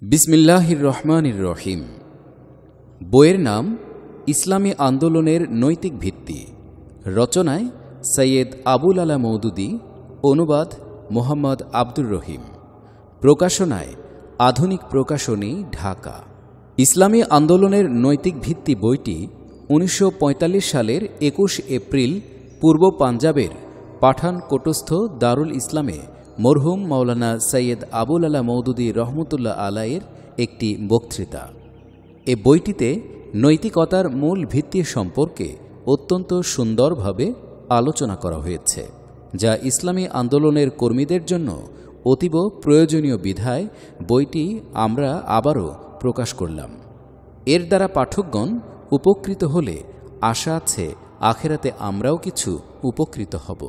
বিসমিল্লাহির রহমানির রহিম। বইয়ের নাম ইসলামী আন্দোলনের নৈতিক ভিত্তি। রচনায় সৈয়দ আবুল আলা মওদুদী, অনুবাদ মোহাম্মদ আব্দুর রহিম। প্রকাশনায় আধুনিক প্রকাশনী, ঢাকা। ইসলামী আন্দোলনের নৈতিক ভিত্তি বইটি 1945 সালের 21 এপ্রিল পূর্ব পাঞ্জাবের পাঠানকোটস্থ দারুল ইসলামে মরহুম মাওলানা সৈয়দ আবুল আলা মওদুদী রহমতুল্লাহ আলাইয়ের একটি বক্তৃতা। এ বইটিতে নৈতিকতার মূল ভিত্তি সম্পর্কে অত্যন্ত সুন্দরভাবে আলোচনা করা হয়েছে, যা ইসলামী আন্দোলনের কর্মীদের জন্য অতীব প্রয়োজনীয় বিধায় বইটি আমরা আবারও প্রকাশ করলাম। এর দ্বারা পাঠকগণ উপকৃত হলে আশা আছে আখেরাতে আমরাও কিছু উপকৃত হব।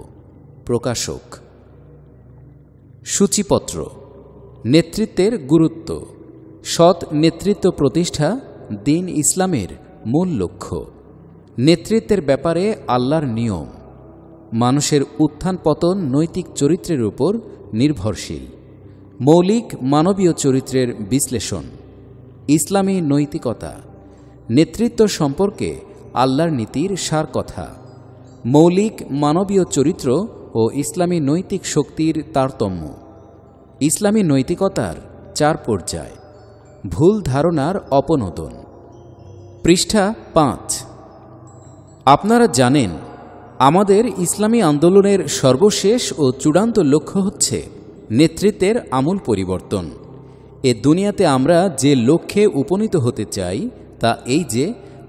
প্রকাশক। সূচিপত্র। নেতৃত্বের গুরুত্ব। সৎ নেতৃত্ব প্রতিষ্ঠা দ্বীন ইসলামের মূল লক্ষ্য। নেতৃত্বের ব্যাপারে আল্লাহর নিয়ম। মানুষের উত্থান পতন নৈতিক চরিত্রের উপর নির্ভরশীল। মৌলিক মানবীয় চরিত্রের বিশ্লেষণ। ইসলামী নৈতিকতা। নেতৃত্ব সম্পর্কে আল্লাহর নীতির সার কথা। মৌলিক মানবীয় চরিত্র ও ইসলামী নৈতিক শক্তির তারতম্য। ইসলামী নৈতিকতার 4 পর্যায়। ভুল ধারণার অপনোদন। পৃষ্ঠা 5। আপনারা জানেন, আমাদের ইসলামী আন্দোলনের সর্বশেষ ও চূড়ান্ত লক্ষ্য হচ্ছে নেতৃত্বের আমূল পরিবর্তন। এ দুনিয়াতে আমরা যে লক্ষ্যে উপনীত হতে চাই তা এই যে,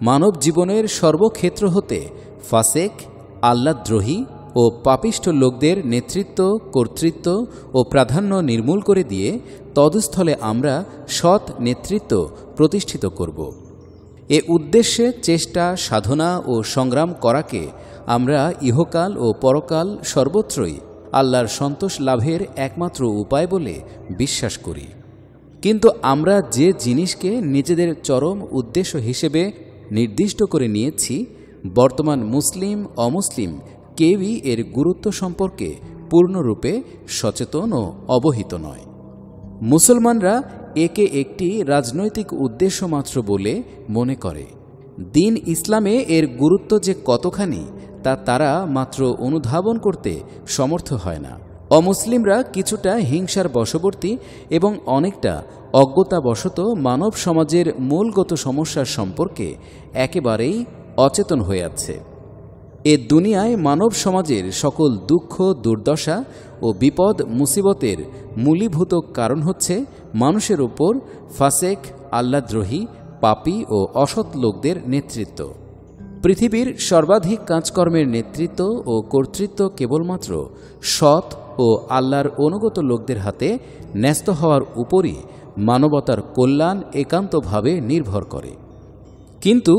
মানব জীবনের সর্বক্ষেত্র হতে ফাসেক, আল্লাহদ্রোহী ও পাপিষ্ঠ লোকদের নেতৃত্ব, কর্তৃত্ব ও প্রাধান্য নির্মূল করে দিয়ে তদস্থলে আমরা সৎ নেতৃত্ব প্রতিষ্ঠিত করব। এ উদ্দেশ্যে চেষ্টা, সাধনা ও সংগ্রাম করাকে আমরা ইহকাল ও পরকাল সর্বত্রই আল্লাহর সন্তোষ লাভের একমাত্র উপায় বলে বিশ্বাস করি। কিন্তু আমরা যে জিনিসকে নিজেদের চরম উদ্দেশ্য হিসেবে নির্দিষ্ট করে নিয়েছি, বর্তমান মুসলিম অমুসলিম কেউই এর গুরুত্ব সম্পর্কে পূর্ণরূপে সচেতন ও অবহিত নয়। মুসলমানরা একে একটি রাজনৈতিক উদ্দেশ্য মাত্র বলে মনে করে। দ্বীন ইসলামে এর গুরুত্ব যে কতখানি তা তারা মাত্র অনুধাবন করতে সমর্থ হয় না। অমুসলিমরা কিছুটা হিংসার বশবর্তী এবং অনেকটা অজ্ঞতাবশত মানব সমাজের মূলগত সমস্যার সম্পর্কে একেবারেই অচেতন হয়ে আছে। এ দুনিয়ায় মানব সমাজের সকল দুঃখ, দুর্দশা ও বিপদ মুসিবতের মূলীভূত কারণ হচ্ছে মানুষের উপর ফাসেক, আল্লাহদ্রোহী, পাপী ও অসৎ লোকদের নেতৃত্ব। পৃথিবীর সর্বাধিক কাজকর্মের নেতৃত্ব ও কর্তৃত্ব কেবলমাত্র সৎ ও আল্লাহর অনুগত লোকদের হাতে ন্যস্ত হওয়ার উপরই মানবতার কল্যাণ একান্তভাবে নির্ভর করে। কিন্তু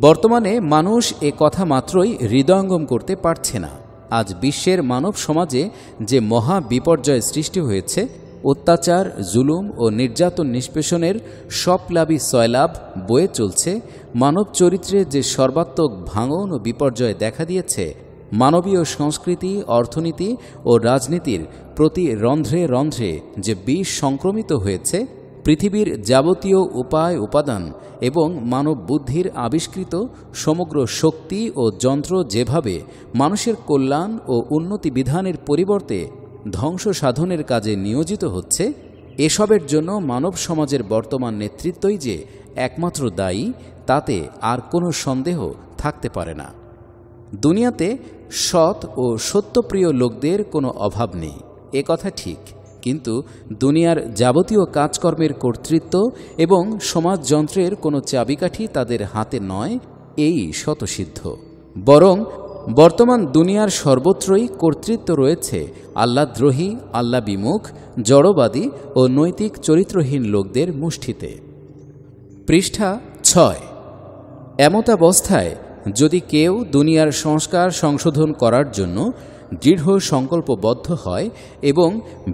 বর্তমানে মানুষ এ কথা মাত্রই হৃদয়ঙ্গম করতে পারছে না। আজ বিশ্বের মানব সমাজে যে মহা বিপর্যয় সৃষ্টি হয়েছে, অত্যাচার, জুলুম ও নির্যাতন নিষ্পেষণের সবলাভী সয়লাভ বয়ে চলছে, মানব চরিত্রে যে সর্বাত্মক ভাঙন ও বিপর্যয় দেখা দিয়েছে, মানবীয় সংস্কৃতি, অর্থনীতি ও রাজনীতির প্রতি রন্ধ্রে রন্ধ্রে যে বিষ সংক্রমিত হয়েছে, পৃথিবীর যাবতীয় উপায় উপাদান এবং মানব বুদ্ধির আবিষ্কৃত সমগ্র শক্তি ও যন্ত্র যেভাবে মানুষের কল্যাণ ও উন্নতি বিধানের পরিবর্তে ধ্বংস সাধনের কাজে নিয়োজিত হচ্ছে, এসবের জন্য মানব সমাজের বর্তমান নেতৃত্বই যে একমাত্র দায়ী, তাতে আর কোনো সন্দেহ থাকতে পারে না। দুনিয়াতে সৎ ও সত্যপ্রিয় লোকদের কোনো অভাব নেই, এ কথা ঠিক। কিন্তু দুনিয়ার যাবতীয় কাজকর্মের কর্তৃত্ব এবং সমাজযন্ত্রের কোনো চাবিকাঠি তাদের হাতে নয়, এই স্বতঃসিদ্ধ। বরং বর্তমান দুনিয়ার সর্বত্রই কর্তৃত্ব রয়েছে আল্লাহদ্রোহী, আল্লাহ বিমুখ, জড়বাদী ও নৈতিক চরিত্রহীন লোকদের মুষ্টিতে। পৃষ্ঠা 6। এমতাবস্থায় যদি কেউ দুনিয়ার সংস্কার সংশোধন করার জন্য দৃঢ় সংকল্পবদ্ধ হয় এবং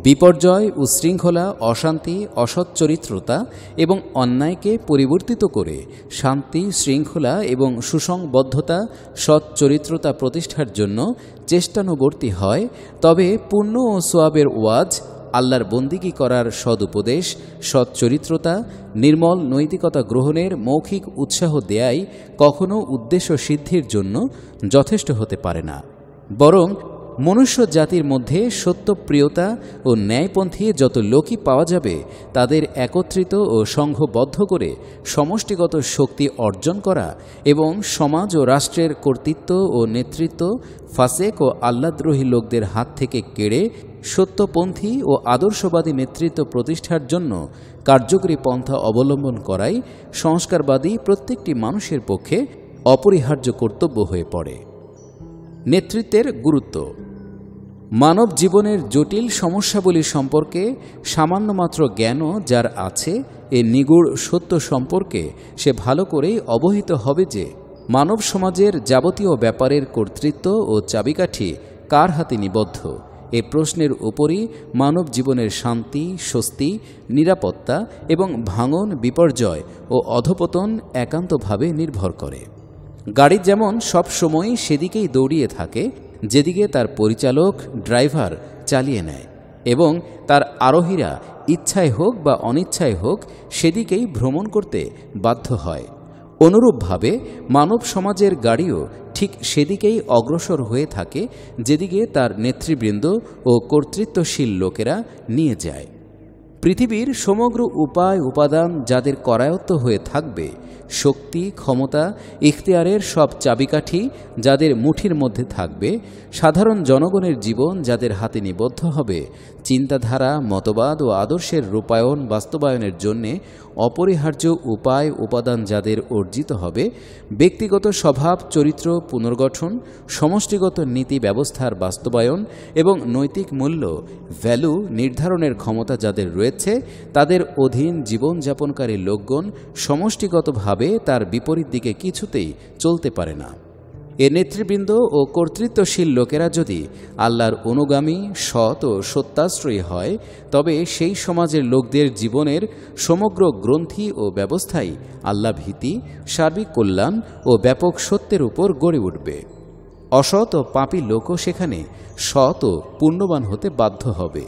বিপর্যয়, উচ্ছৃঙ্খলা, অশান্তি, অসচ্চরিত্রতা এবং অন্যায়কে পরিবর্তিত করে শান্তি, শৃঙ্খলা এবং সুসংবদ্ধতা, সচ্চরিত্রতা প্রতিষ্ঠার জন্য চেষ্টানুবর্তী হয়, তবে পুণ্য ও সোয়াবের ওয়াজ আল্লাহর বন্দিগি করার সদুপদেশ, সৎ চরিত্রতা, নির্মল নৈতিকতা গ্রহণের মৌখিক উৎসাহ দেয়াই কখনো উদ্দেশ্য সিদ্ধির জন্য যথেষ্ট হতে পারে না, বরং মনুষ্য জাতির মধ্যে সত্যপ্রিয়তা ও ন্যায়পন্থী যত লোকই পাওয়া যাবে তাদের একত্রিত ও সংঘবদ্ধ করে সমষ্টিগত শক্তি অর্জন করা এবং সমাজ ও রাষ্ট্রের কর্তৃত্ব ও নেতৃত্ব ফাসেক ও আল্লাহদ্রোহী লোকদের হাত থেকে কেড়ে সত্যপন্থী ও আদর্শবাদী নেতৃত্ব প্রতিষ্ঠার জন্য কার্যকরী পন্থা অবলম্বন করাই সংস্কারবাদী প্রত্যেকটি মানুষের পক্ষে অপরিহার্য কর্তব্য হয়ে পড়ে। নেতৃত্বের গুরুত্ব। মানব জীবনের জটিল সমস্যাবলী সম্পর্কে সামান্যমাত্র জ্ঞানও যার আছে, এ নিগূঢ় সত্য সম্পর্কে সে ভালো করেই অবহিত হবে যে মানব সমাজের যাবতীয় ব্যাপারের কর্তৃত্ব ও চাবিকাঠি কার হাতে নিবদ্ধ। এ প্রশ্নের উপরই মানব জীবনের শান্তি, স্বস্তি, নিরাপত্তা এবং ভাঙন, বিপর্যয় ও অধপতন একান্তভাবে নির্ভর করে। গাড়ি যেমন সব সময়ই সেদিকেই দৌড়িয়ে থাকে যেদিকে তার পরিচালক, ড্রাইভার চালিয়ে নেয়, এবং তার আরোহীরা ইচ্ছায় হোক বা অনিচ্ছায় হোক সেদিকেই ভ্রমণ করতে বাধ্য হয়। অনুরূপভাবে মানব সমাজের গাড়িও ঠিক সেদিকেই অগ্রসর হয়ে থাকে যেদিকে তার নেতৃবৃন্দ ও কর্তৃত্বশীল লোকেরা নিয়ে যায়। পৃথিবীর সমগ্র উপায় উপাদান যাদের করায়ত্ত হয়ে থাকবে, শক্তি, ক্ষমতা, ইখতিয়ারের সব চাবিকাঠি যাদের মুঠির মধ্যে থাকবে, সাধারণ জনগণের জীবন যাদের হাতে নিবদ্ধ হবে, চিন্তাধারা, মতবাদ ও আদর্শের রূপায়ণ বাস্তবায়নের জন্যে অপরিহার্য উপায় উপাদান যাদের অর্জিত হবে, ব্যক্তিগত স্বভাব চরিত্র পুনর্গঠন, সমষ্টিগত নীতি ব্যবস্থার বাস্তবায়ন এবং নৈতিক মূল্য ভ্যালু নির্ধারণের ক্ষমতা যাদের রয়েছে, তাদের অধীন জীবনযাপনকারী লোকগণ সমষ্টিগতভাবে তার বিপরীত দিকে কিছুতেই চলতে পারে না। এ নেতৃবৃন্দ ও কর্তৃত্বশীল লোকেরা যদি আল্লাহর অনুগামী, সৎ ও সত্যাশ্রয়ী হয়, তবে সেই সমাজের লোকদের জীবনের সমগ্র গ্রন্থি ও ব্যবস্থাই আল্লাহ ভীতি, সার্বিক কল্যাণ ও ব্যাপক সত্যের উপর গড়ে উঠবে। অসৎ ও পাপী লোকও সেখানে সৎ ও পুণ্যবান হতে বাধ্য হবে।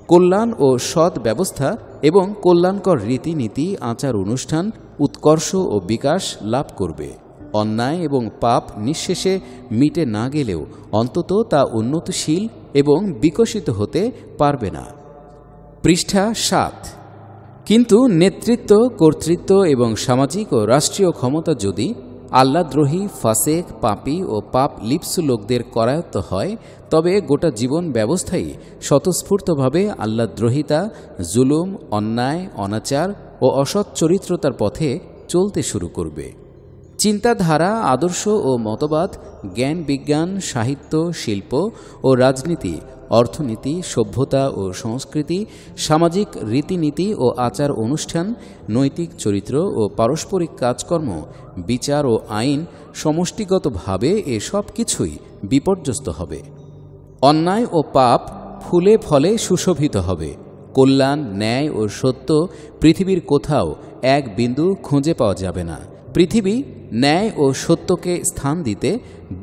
কল্যাণ ও সৎ ব্যবস্থা এবং কল্যাণকর রীতিনীতি, আচার অনুষ্ঠান উৎকর্ষ ও বিকাশ লাভ করবে। অন্যায় এবং পাপ নিঃশেষে মিটে না গেলেও অন্তত তা উন্নতশীল এবং বিকশিত হতে পারবে না। পৃষ্ঠা ৭। কিন্তু নেতৃত্ব, কর্তৃত্ব এবং সামাজিক ও রাষ্ট্রীয় ক্ষমতা যদি আল্লাহদ্রোহী, ফাসেক, পাপী ও পাপ লিপ্সু লোকদের করায়ত্ত হয়, তবে গোটা জীবন ব্যবস্থাই স্বতঃস্ফূর্তভাবে আল্লাহদ্রোহিতা, জুলুম, অন্যায়, অনাচার ও অসৎ চরিত্রতার পথে চলতে শুরু করবে। চিন্তাধারা, আদর্শ ও মতবাদ, জ্ঞান বিজ্ঞান, সাহিত্য, শিল্প ও রাজনীতি, অর্থনীতি, সভ্যতা ও সংস্কৃতি, সামাজিক রীতিনীতি ও আচার অনুষ্ঠান, নৈতিক চরিত্র ও পারস্পরিক কাজকর্ম, বিচার ও আইন সমষ্টিগতভাবে এ সব কিছুই বিপর্যস্ত হবে। অন্যায় ও পাপ ফুলে ফলে সুশোভিত হবে। কল্যাণ, ন্যায় ও সত্য পৃথিবীর কোথাও এক বিন্দু খুঁজে পাওয়া যাবে না। পৃথিবী ন্যায় ও সত্যকে স্থান দিতে,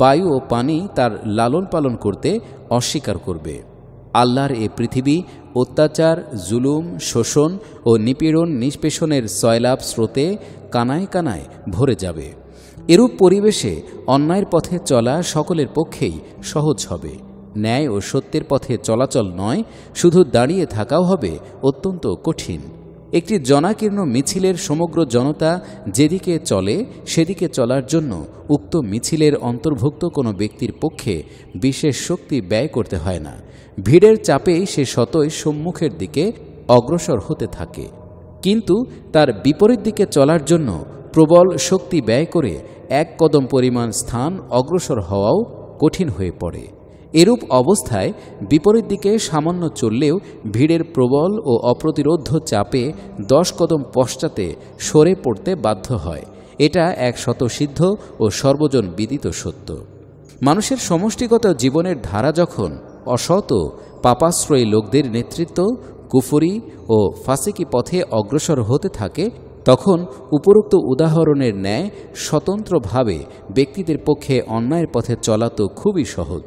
বায়ু ও পানি তার লালন পালন করতে অস্বীকার করবে। আল্লাহর এ পৃথিবী অত্যাচার, জুলুম, শোষণ ও নিপীড়ন নিষ্পেষণের সয়লাব স্রোতে কানায় কানায় ভরে যাবে। এরূপ পরিবেশে অন্যায়ের পথে চলা সকলের পক্ষেই সহজ হবে। ন্যায় ও সত্যের পথে চলাচল নয়, শুধু দাঁড়িয়ে থাকাও হবে অত্যন্ত কঠিন। একটি জনাকীর্ণ মিছিলের সমগ্র জনতা যেদিকে চলে সেদিকে চলার জন্য উক্ত মিছিলের অন্তর্ভুক্ত কোনো ব্যক্তির পক্ষে বিশেষ শক্তি ব্যয় করতে হয় না। ভিড়ের চাপেই সে স্বতই সম্মুখের দিকে অগ্রসর হতে থাকে। কিন্তু তার বিপরীত দিকে চলার জন্য প্রবল শক্তি ব্যয় করে এক কদম পরিমাণ স্থান অগ্রসর হওয়াও কঠিন হয়ে পড়ে। এরূপ অবস্থায় বিপরীত দিকে সামান্য চললেও ভিড়ের প্রবল ও অপ্রতিরোধ্য চাপে 10 কদম পশ্চাতে সরে পড়তে বাধ্য হয়। এটা এক স্বতঃসিদ্ধ ও সর্বজন বিদিত সত্য। মানুষের সমষ্টিগত জীবনের ধারা যখন অসৎ ও পাপাশ্রয়ী লোকদের নেতৃত্ব, কুফরি ও ফাসিকি পথে অগ্রসর হতে থাকে, তখন উপরোক্ত উদাহরণের ন্যায় স্বতন্ত্রভাবে ব্যক্তিদের পক্ষে অন্যায়ের পথে চলা তো খুবই সহজ।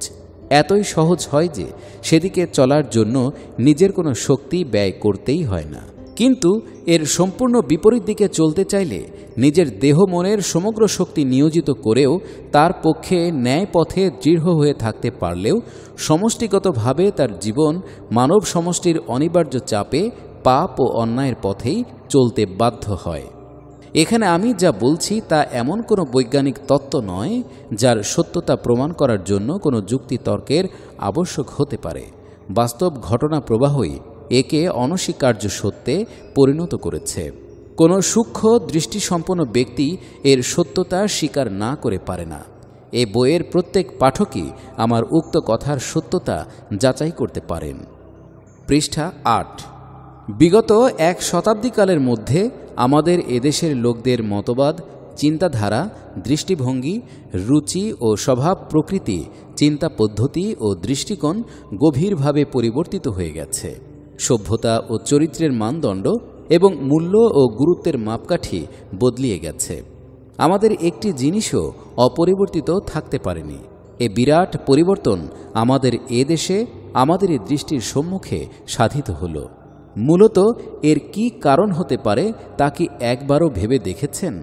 এতই সহজ হয় যে সেদিকে চলার জন্য নিজের কোনো শক্তি ব্যয় করতেই হয় না। কিন্তু এর সম্পূর্ণ বিপরীত দিকে চলতে চাইলে নিজের দেহ মনের সমগ্র শক্তি নিয়োজিত করেও তার পক্ষে ন্যায় পথে দৃঢ় হয়ে থাকতে পারলেও সমষ্টিগতভাবে তার জীবন মানব সমষ্টির অনিবার্য চাপে পাপ ও অন্যায়ের পথেই চলতে বাধ্য হয়। এখানে আমি যা বলছি তা এমন কোনো বৈজ্ঞানিক তত্ত্ব নয় যার সত্যতা প্রমাণ করার জন্য কোনো যুক্তিতর্কের আবশ্যক হতে পারে। বাস্তব ঘটনা প্রবাহই একে অনস্বীকার্য সত্যে পরিণত করেছে। কোনো সূক্ষ্ম দৃষ্টিসম্পন্ন ব্যক্তি এর সত্যতা স্বীকার না করে পারে না। এ বইয়ের প্রত্যেক পাঠকই আমার উক্ত কথার সত্যতা যাচাই করতে পারেন। পৃষ্ঠা ৮। বিগত এক শতাব্দীকালের মধ্যে আমাদের এদেশের লোকদের মতবাদ, চিন্তাধারা, দৃষ্টিভঙ্গি, রুচি ও স্বভাব প্রকৃতি, চিন্তা পদ্ধতি ও দৃষ্টিকোণ গভীরভাবে পরিবর্তিত হয়ে গেছে। সভ্যতা ও চরিত্রের মানদণ্ড এবং মূল্য ও গুরুত্বের মাপকাঠি বদলিয়ে গেছে। আমাদের একটি জিনিসও অপরিবর্তিত থাকতে পারেনি। এ বিরাট পরিবর্তন আমাদের এদেশে আমাদের দৃষ্টির সম্মুখে সাধিত হল। মূলত এর কি কারণ হতে পারে তা কি একবারও ভেবে দেখেছেন?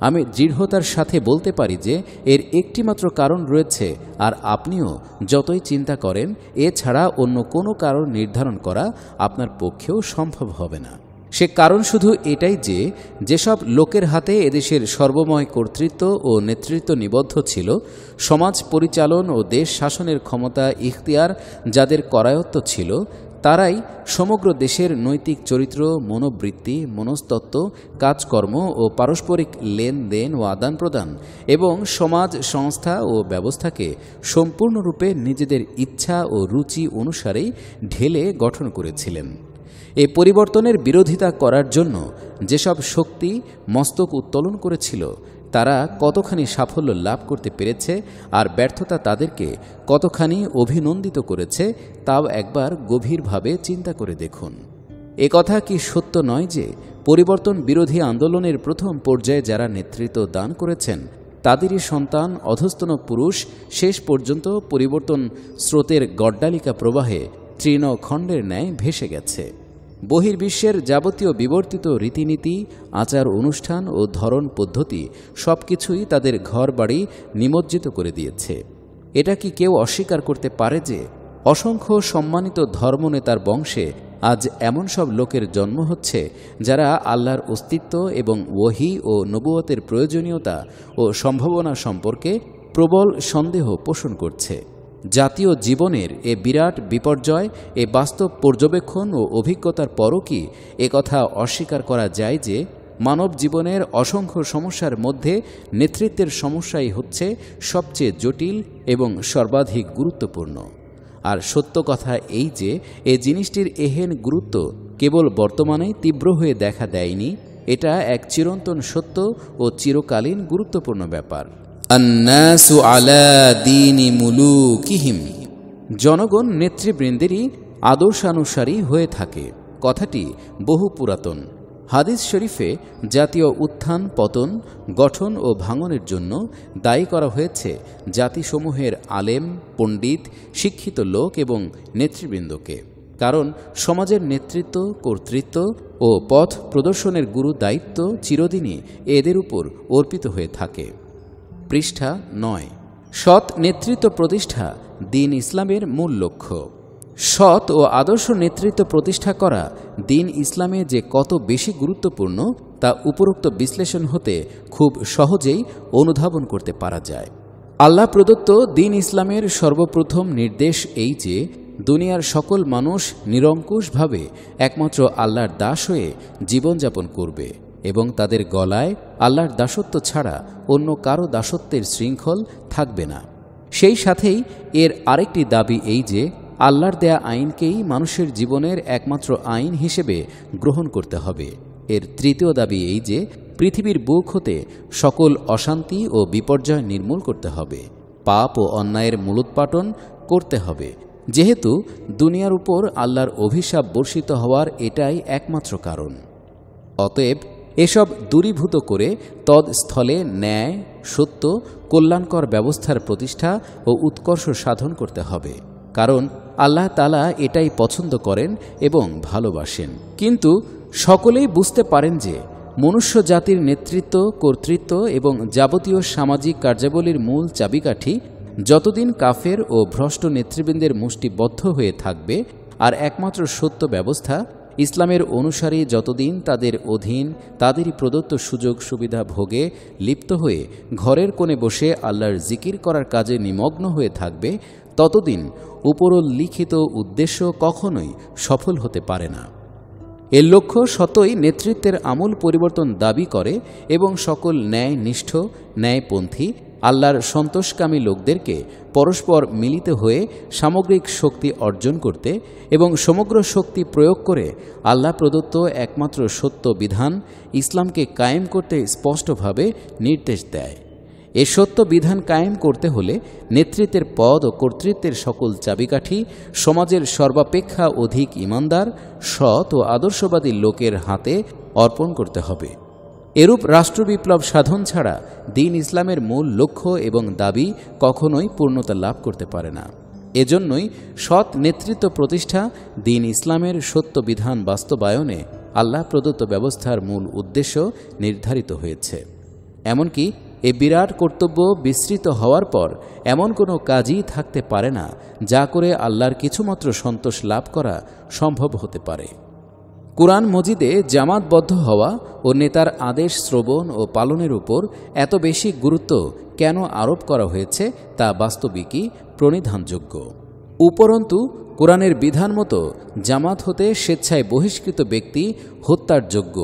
আমি দৃঢ়তার সাথে বলতে পারি যে এর একটিমাত্র কারণ রয়েছে, আর আপনিও যতই চিন্তা করেন এছাড়া অন্য কোনো কারণ নির্ধারণ করা আপনার পক্ষেও সম্ভব হবে না। সে কারণ শুধু এটাই যে যেসব লোকের হাতে এদেশের সর্বময় কর্তৃত্ব ও নেতৃত্ব নিবদ্ধ ছিল, সমাজ পরিচালন ও দেশ শাসনের ক্ষমতা ইখতিয়ার যাদের করায়ত্ত ছিল, তারাই সমগ্র দেশের নৈতিক চরিত্র, মনোবৃত্তি, মনস্তত্ত্ব, কাজকর্ম ও পারস্পরিক লেনদেন ও আদান প্রদান এবং সমাজ সংস্থা ও ব্যবস্থাকে সম্পূর্ণরূপে নিজেদের ইচ্ছা ও রুচি অনুসারেই ঢেলে গঠন করেছিলেন। এ পরিবর্তনের বিরোধিতা করার জন্য যেসব শক্তি মস্তক উত্তোলন করেছিল, তারা কতখানি সাফল্য লাভ করতে পেরেছে আর ব্যর্থতা তাদেরকে কতখানি অভিনন্দিত করেছে তাও একবার গভীরভাবে চিন্তা করে দেখুন। এ কথা কি সত্য নয় যে পরিবর্তন বিরোধী আন্দোলনের প্রথম পর্যায়ে যারা নেতৃত্ব দান করেছেন তাদেরই সন্তান অধস্তন পুরুষ শেষ পর্যন্ত পরিবর্তন স্রোতের গড্ডালিকা প্রবাহে তৃণখণ্ডের ন্যায় ভেসে গেছে। বহির্বিশ্বের যাবতীয় বিবর্তিত রীতিনীতি, আচার অনুষ্ঠান ও ধরন পদ্ধতি সবকিছুই তাদের ঘর বাড়ি নিমজ্জিত করে দিয়েছে। এটা কি কেউ অস্বীকার করতে পারে যে অসংখ্য সম্মানিত ধর্মনেতার বংশে আজ এমন সব লোকের জন্ম হচ্ছে যারা আল্লাহর অস্তিত্ব এবং ওহী ও নবুয়তের প্রয়োজনীয়তা ও সম্ভাবনা সম্পর্কে প্রবল সন্দেহ পোষণ করছে? জাতীয় জীবনের এ বিরাট বিপর্যয়, এ বাস্তব পর্যবেক্ষণ ও অভিজ্ঞতার পরও কি একথা অস্বীকার করা যায় যে মানব জীবনের অসংখ্য সমস্যার মধ্যে নেতৃত্বের সমস্যাই হচ্ছে সবচেয়ে জটিল এবং সর্বাধিক গুরুত্বপূর্ণ? আর সত্য কথা এই যে এ জিনিসটির এহেন গুরুত্ব কেবল বর্তমানেই তীব্র হয়ে দেখা দেয়নি, এটা এক চিরন্তন সত্য ও চিরকালীন গুরুত্বপূর্ণ ব্যাপার। আন্নাসু আলা দীনি মুলুকিহিম, জনগণ নেতৃবৃন্দেরই আদর্শানুসারী হয়ে থাকে। কথাটি বহু পুরাতন। হাদিস শরীফে জাতীয় উত্থান, পতন, গঠন ও ভাঙনের জন্য দায়ী করা হয়েছে জাতিসমূহের আলেম, পণ্ডিত, শিক্ষিত লোক এবং নেতৃবৃন্দকে। কারণ সমাজের নেতৃত্ব, কর্তৃত্ব ও পথ প্রদর্শনের গুরু দায়িত্ব চিরদিনই এদের উপর অর্পিত হয়ে থাকে। পৃষ্ঠা ৯। সৎ নেতৃত্ব প্রতিষ্ঠা দ্বীন ইসলামের মূল লক্ষ্য। সৎ ও আদর্শ নেতৃত্ব প্রতিষ্ঠা করা দ্বীন ইসলামে যে কত বেশি গুরুত্বপূর্ণ তা উপরোক্ত বিশ্লেষণ হতে খুব সহজেই অনুধাবন করতে পারা যায়। আল্লাহ প্রদত্ত দ্বীন ইসলামের সর্বপ্রথম নির্দেশ এই যে দুনিয়ার সকল মানুষ নিরঙ্কুশভাবে একমাত্র আল্লাহর দাস হয়ে জীবনযাপন করবে এবং তাদের গলায় আল্লাহর দাসত্ব ছাড়া অন্য কারো দাসত্বের শৃঙ্খল থাকবে না। সেই সাথেই এর আরেকটি দাবি এই যে আল্লাহর দেয়া আইনকেই মানুষের জীবনের একমাত্র আইন হিসেবে গ্রহণ করতে হবে। এর তৃতীয় দাবি এই যে পৃথিবীর বুক হতে সকল অশান্তি ও বিপর্যয় নির্মূল করতে হবে, পাপ ও অন্যায়ের মূলোৎপাটন করতে হবে, যেহেতু দুনিয়ার উপর আল্লাহর অভিশাপ বর্ষিত হওয়ার এটাই একমাত্র কারণ। অতএব এসব দূরীভূত করে তৎস্থলে ন্যায়, সত্য, কল্যাণকর ব্যবস্থার প্রতিষ্ঠা ও উৎকর্ষ সাধন করতে হবে। কারণ আল্লাহ তাআলা এটাই পছন্দ করেন এবং ভালোবাসেন। কিন্তু সকলেই বুঝতে পারেন যে মনুষ্য জাতির নেতৃত্ব, কর্তৃত্ব এবং যাবতীয় সামাজিক কার্যাবলীর মূল চাবিকাঠি যতদিন কাফের ও ভ্রষ্ট নেতৃবৃন্দের মুষ্টিবদ্ধ হয়ে থাকবে, আর একমাত্র সত্য ব্যবস্থা ইসলামের অনুসারী যতদিন তাদের অধীন, তাদেরই প্রদত্ত সুযোগ সুবিধা ভোগে লিপ্ত হয়ে ঘরের কোণে বসে আল্লাহর জিকির করার কাজে নিমগ্ন হয়ে থাকবে, ততদিন উপরোল্লিখিত উদ্দেশ্য কখনোই সফল হতে পারে না। এর লক্ষ্য সতই নেতৃত্বের আমূল পরিবর্তন দাবি করে এবং সকল ন্যায়নিষ্ঠ, ন্যায়পন্থী, আল্লাহর সন্তোষকামী লোকদেরকে পরস্পর মিলিত হয়ে সামগ্রিক শক্তি অর্জন করতে এবং সমগ্র শক্তি প্রয়োগ করে আল্লাহ প্রদত্ত একমাত্র সত্য বিধান ইসলামকে কায়েম করতে স্পষ্টভাবে নির্দেশ দেয়। এ সত্য বিধান কায়েম করতে হলে নেতৃত্বের পদ ও কর্তৃত্বের সকল চাবিকাঠি সমাজের সর্বাপেক্ষা অধিক ঈমানদার, সৎ ও আদর্শবাদী লোকের হাতে অর্পণ করতে হবে। এরূপ রাষ্ট্রবিপ্লব সাধন ছাড়া দ্বীন ইসলামের মূল লক্ষ্য এবং দাবি কখনোই পূর্ণতা লাভ করতে পারে না। এজন্যই সৎ নেতৃত্ব প্রতিষ্ঠা, দ্বীন ইসলামের সত্য বিধান বাস্তবায়নে আল্লাহ প্রদত্ত ব্যবস্থার মূল উদ্দেশ্য নির্ধারিত হয়েছে। এমনকি এ বিরাট কর্তব্য বিস্তৃত হওয়ার পর এমন কোনো কাজই থাকতে পারে না যা করে আল্লাহর কিছুমাত্র সন্তোষ লাভ করা সম্ভব হতে পারে। কুরআন মজিদে জামাতবদ্ধ হওয়া ও নেতার আদেশ শ্রবণ ও পালনের উপর এত বেশি গুরুত্ব কেন আরোপ করা হয়েছে তা বাস্তবিকই প্রণিধানযোগ্য। উপরন্তু কুরআনের বিধান মতো জামাত হতে স্বেচ্ছায় বহিষ্কৃত ব্যক্তি হত্যার যোগ্য।